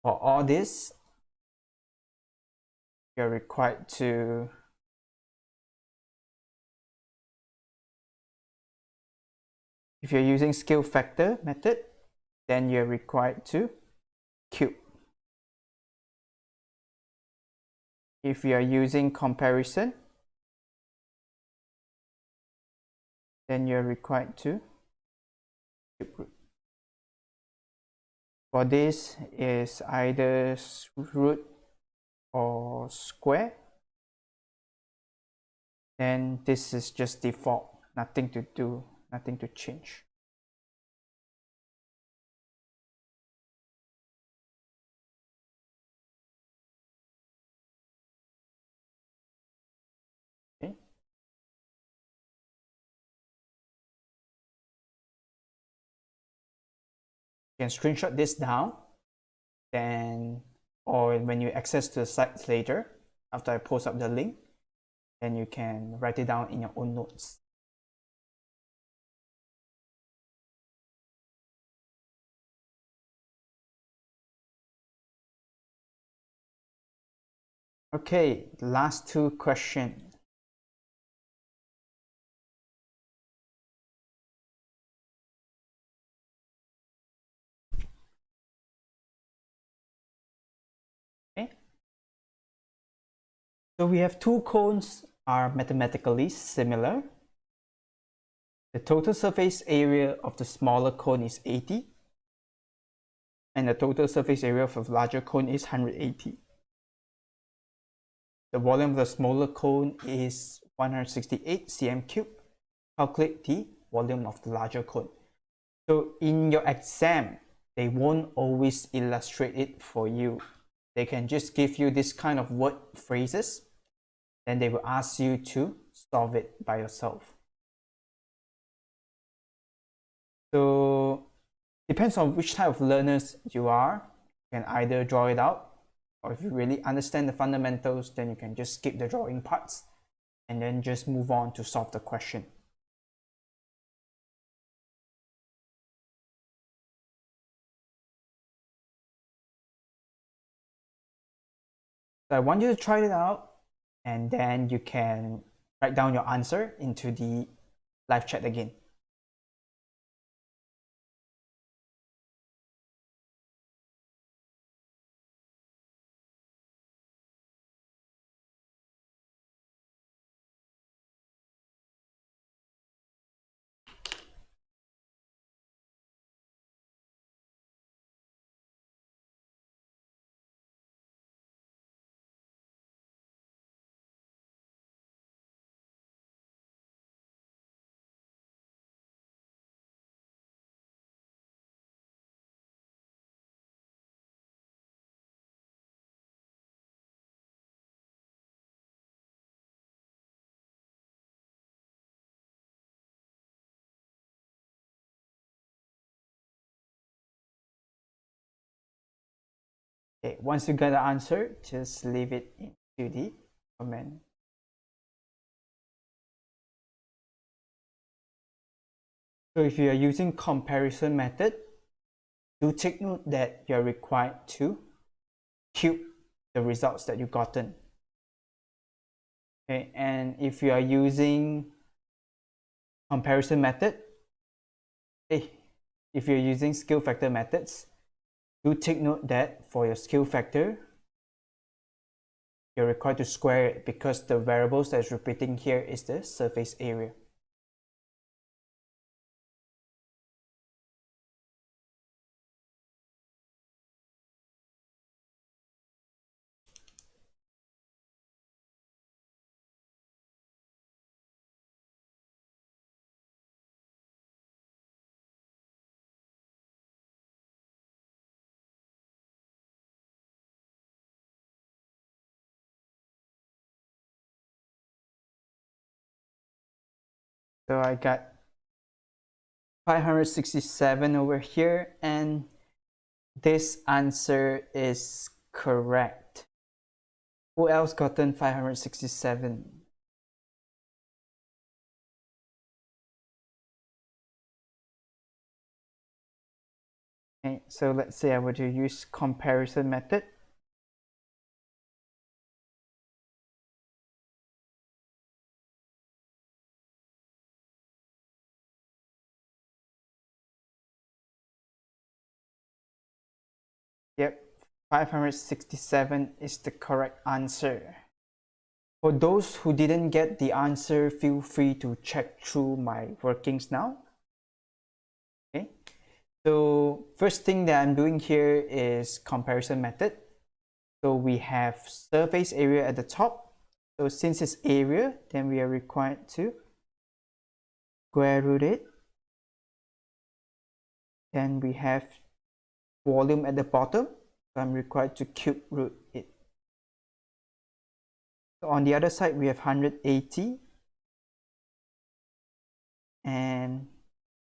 For all this, you're required to if you're using scale factor method, then you're required to cube. If you are using comparison, then you're required to cube root. For this is either root or square. Then this is just default, nothing to do, nothing to change. Okay. You can screenshot this down, then, or when you access to the slides later, after I post up the link, then you can write it down in your own notes. Okay, last two questions. Okay. So we have two cones are mathematically similar. The total surface area of the smaller cone is 80, and the total surface area of the larger cone is 180. The volume of the smaller cone is 168 cm cube. Calculate the volume of the larger cone. So in your exam, they won't always illustrate it for you. They can just give you this kind of word phrases, then they will ask you to solve it by yourself. So depends on which type of learners you are. You can either draw it out, or if you really understand the fundamentals, then you can just skip the drawing parts and then just move on to solve the question. So I want you to try it out, and then you can write down your answer into the live chat again. Okay, once you get the answer, just leave it into the comment. So if you are using comparison method, do take note that you're required to cube the results that you've gotten. Okay, and if you are using comparison method, if you're using scale factor methods, do take note that for your scale factor, you're required to square it because the variables that's repeating here is the surface area. So I got 567 over here, and this answer is correct. Who else gotten 567? Okay, so let's say I were to use comparison method. Yep, 567 is the correct answer. For those who didn't get the answer, feel free to check through my workings now. Okay, so first thing that I'm doing here is comparison method. So we have surface area at the top. So since it's area, then we are required to square root it. Then we have volume at the bottom. So I'm required to cube root it. So on the other side, we have 180 and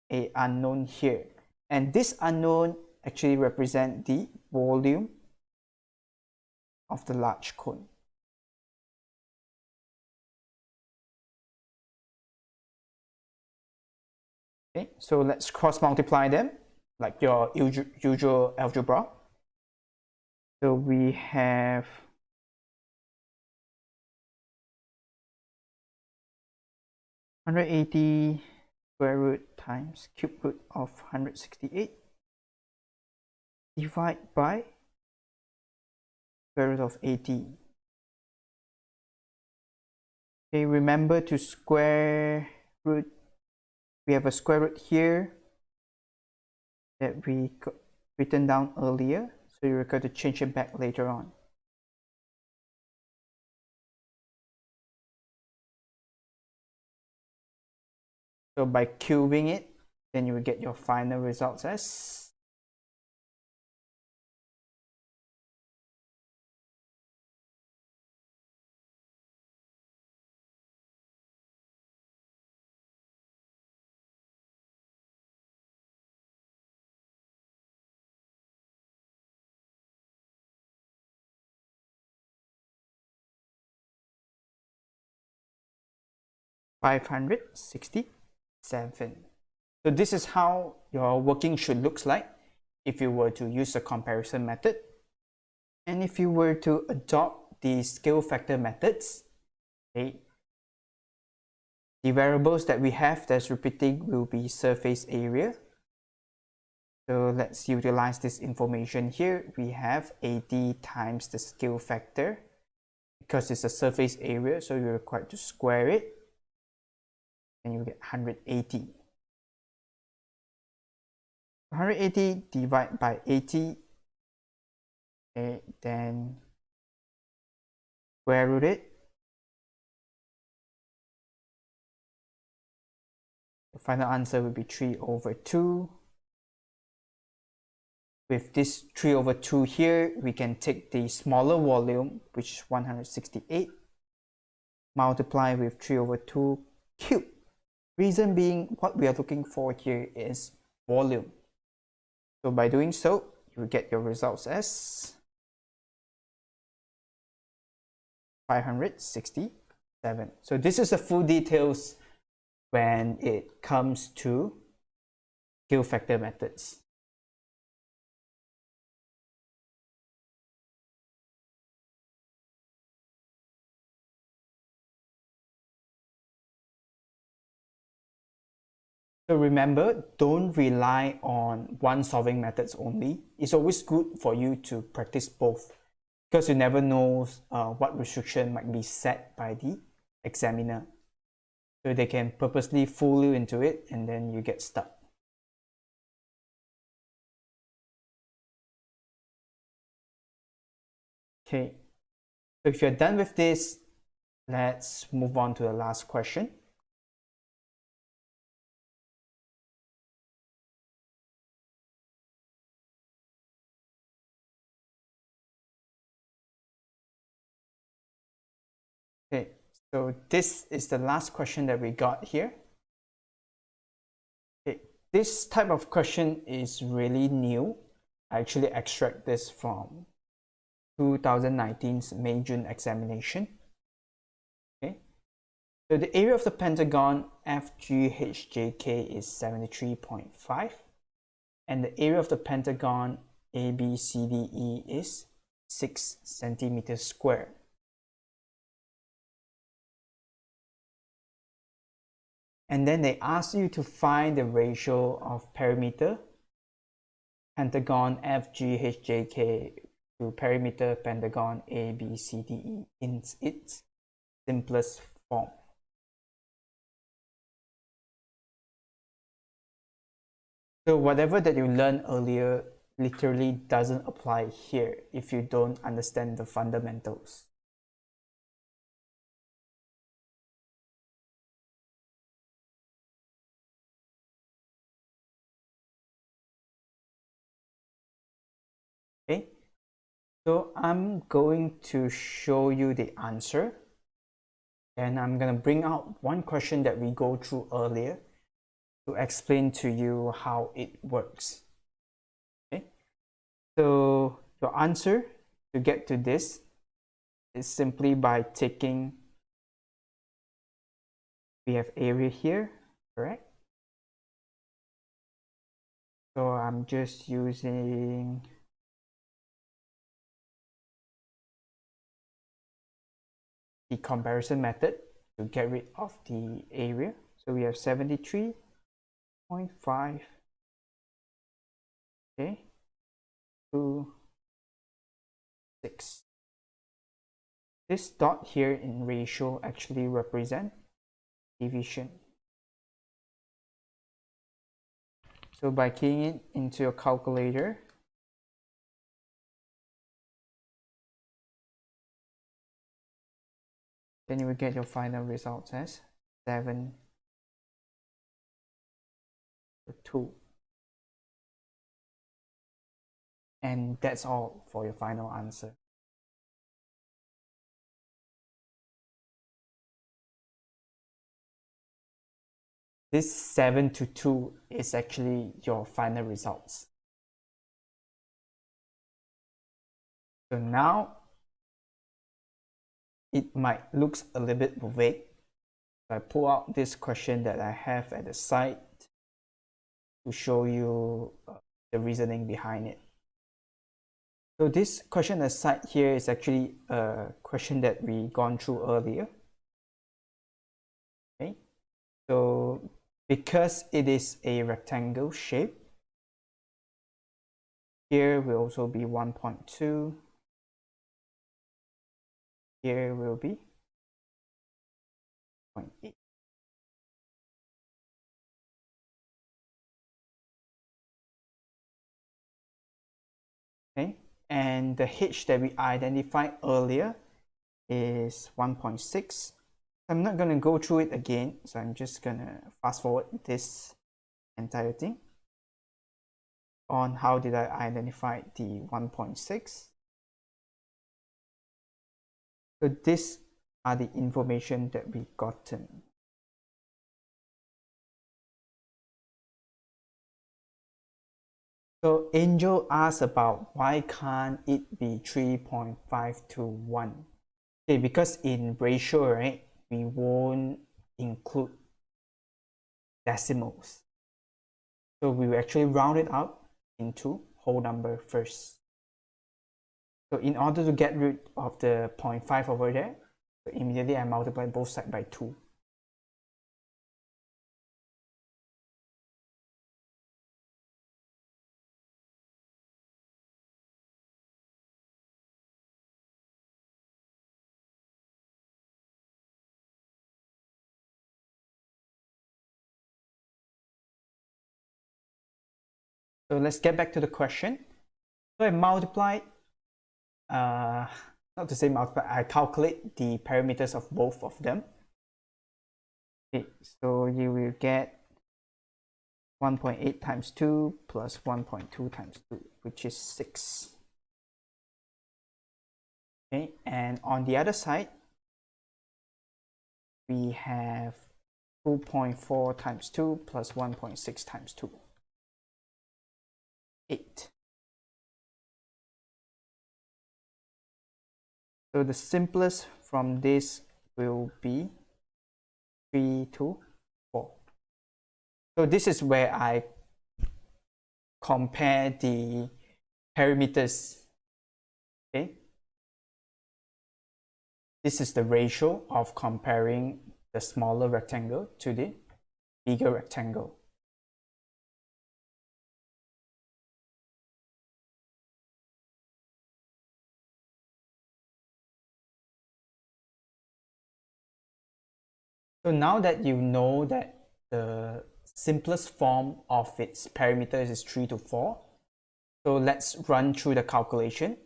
a unknown here. And this unknown actually represents the volume of the large cone. Okay, so let's cross multiply them like your usual algebra. So we have 180 square root times cube root of 168 divided by square root of 80. Okay, remember to square root. We have a square root here that we written down earlier, so you're going to change it back later on. So by cubing it, then you will get your final results as 567. So this is how your working should looks like if you were to use the comparison method. And if you were to adopt the scale factor methods, okay, the variables that we have that's repeating will be surface area. So let's utilize this information here. We have 80 times the scale factor because it's a surface area, so you're required to square it and you get 180. 180 divided by 80, okay, then square root it. The final answer will be 3 over 2. With this 3 over 2 here, we can take the smaller volume, which is 168, multiply with 3 over 2 cube. Reason being, what we are looking for here is volume. So by doing so, you will get your results as 567. So this is the full details when it comes to scale factor methods. So remember, don't rely on one solving methods only. It's always good for you to practice both because you never know what restriction might be set by the examiner. So they can purposely fool you into it and then you get stuck. Okay, so if you're done with this, let's move on to the last question. Okay, so this is the last question that we got here. Okay, this type of question is really new. I actually extract this from 2019's May-June examination. Okay, so the area of the Pentagon FGHJK is 73.5, and the area of the Pentagon ABCDE is 6 centimeters squared. And then they ask you to find the ratio of perimeter Pentagon FGHJK to perimeter Pentagon ABCDE in its simplest form. So whatever that you learned earlier literally doesn't apply here if you don't understand the fundamentals. Okay, so I'm going to show you the answer, and I'm going to bring out one question that we go through earlier to explain to you how it works. Okay, so your answer to get to this is simply by taking, we have area here, correct? So I'm just using the comparison method to get rid of the area. So we have 73.5, okay, to 6. This dot here in ratio actually represent division. So by keying it into your calculator, then you will get your final results as 7 2. And that's all for your final answer. This 7 to 2 is actually your final results. So now it might look a little bit vague. I pull out this question that I have at the side to show you the reasoning behind it. So this question aside here is actually a question that we gone through earlier. Okay, so because it is a rectangle shape, here will also be 1.2. Here will be 0.8. Okay, and the h that we identified earlier is 1.6. I'm not going to go through it again, so I'm just going to fast forward this entire thing on how did I identify the 1.6. So these are the information that we gotten. So Angel asked about why can't it be 3.5 to 1? Okay, because in ratio, right, we won't include decimals. So we will actually round it up into whole number first. So in order to get rid of the 0.5 over there, so immediately I multiply both sides by 2. So let's get back to the question. So I multiply, not to say multiply, I calculate the parameters of both of them. Okay, so you will get 1.8 times 2 plus 1.2 times 2, which is 6. Okay, and on the other side, we have 2.4 times 2 plus 1.6 times 2. 8. So the simplest from this will be 3 to 4. So this is where I compare the parameters. Okay, this is the ratio of comparing the smaller rectangle to the bigger rectangle. So now that you know that the simplest form of its parameters is 3 to 4, so let's run through the calculation.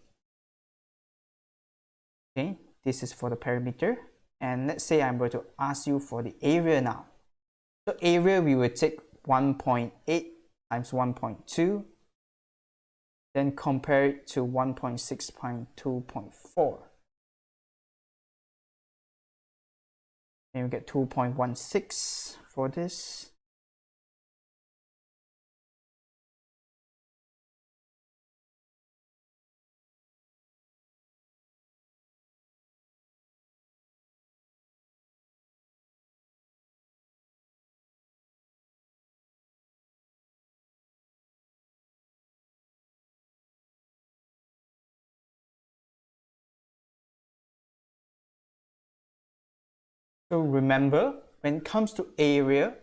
Okay, this is for the perimeter, and let's say I'm going to ask you for the area now. So area, we will take 1.8 times 1.2, then compare it to 1.6 times 2.4, and we get 2.16 for this. So remember, when it comes to area,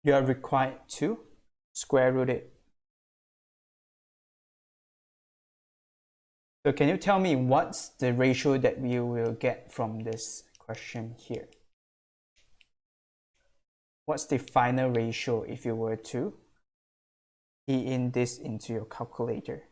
you are required to square root it. So can you tell me what's the ratio that you will get from this question here? What's the final ratio if you were to key in this into your calculator?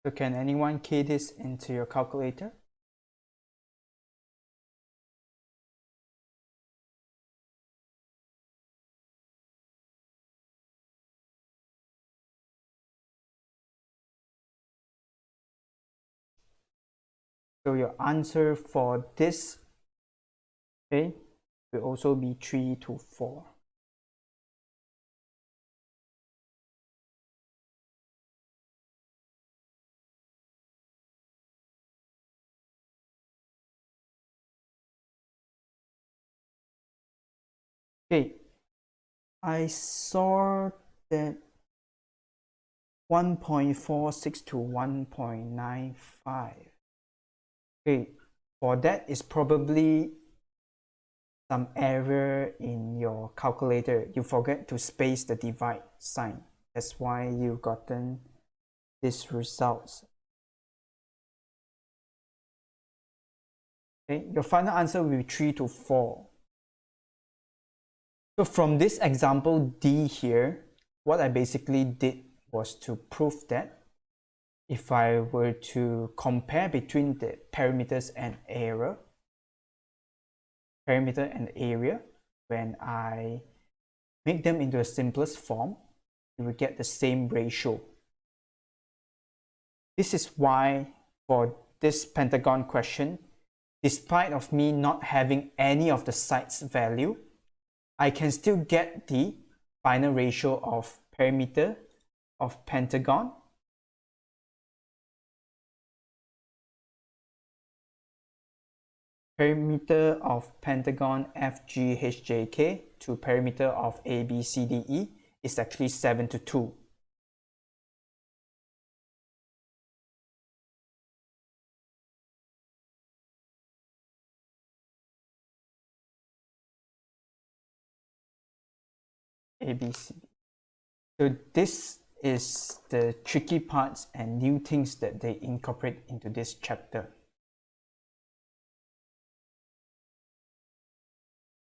So can anyone key this into your calculator? So your answer for this, okay, will also be 3 to 4. Okay, I saw that 1.46 to 1.95. Okay, for that is probably some error in your calculator. You forget to space the divide sign. That's why you've gotten these results. Okay, your final answer will be 3 to 4. So from this example D here, what I basically did was to prove that if I were to compare between the perimeter and area, when I make them into the simplest form, you will get the same ratio. This is why for this Pentagon question, despite of me not having any of the sides value, I can still get the final ratio of perimeter of Pentagon FGHJK to perimeter of ABCDE is actually 7 to 2. ABCD. So this is the tricky parts and new things that they incorporate into this chapter.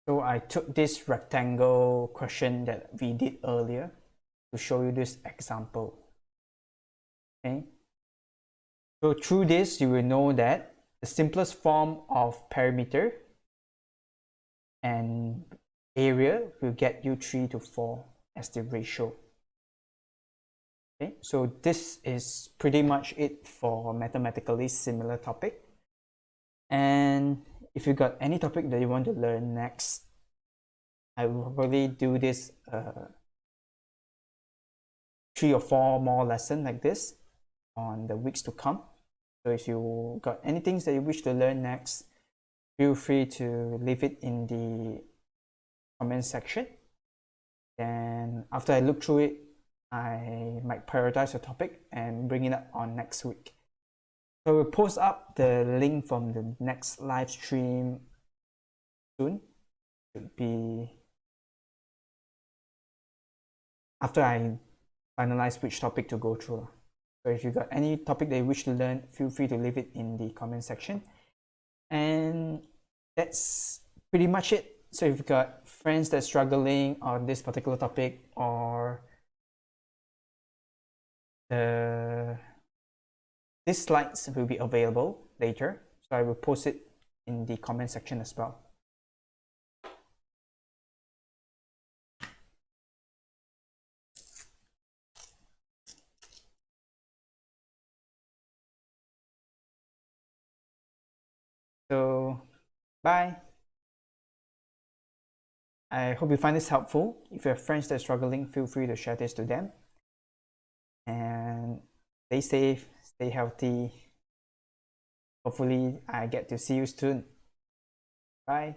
So I took this rectangle question that we did earlier to show you this example. Okay. So through this, you will know that the simplest form of perimeter and area will get you 3 to 4 as the ratio. Okay, so this is pretty much it for mathematically similar topic. And if you got any topic that you want to learn next, I will probably do this 3 or 4 more lessons like this on the weeks to come. So if you got any things that you wish to learn next, feel free to leave it in the comment section. Then after I look through it, I might prioritize a topic and bring it up on next week. So we'll post up the link from the next live stream soon. It should be after I finalize which topic to go through. So if you got any topic that you wish to learn, feel free to leave it in the comment section. And that's pretty much it. So if you've got friends that's struggling on this particular topic, or these slides will be available later, so I will post it in the comment section as well. So bye. I hope you find this helpful. If you have friends that are struggling, feel free to share this to them. And stay safe, stay healthy. Hopefully I get to see you soon. Bye.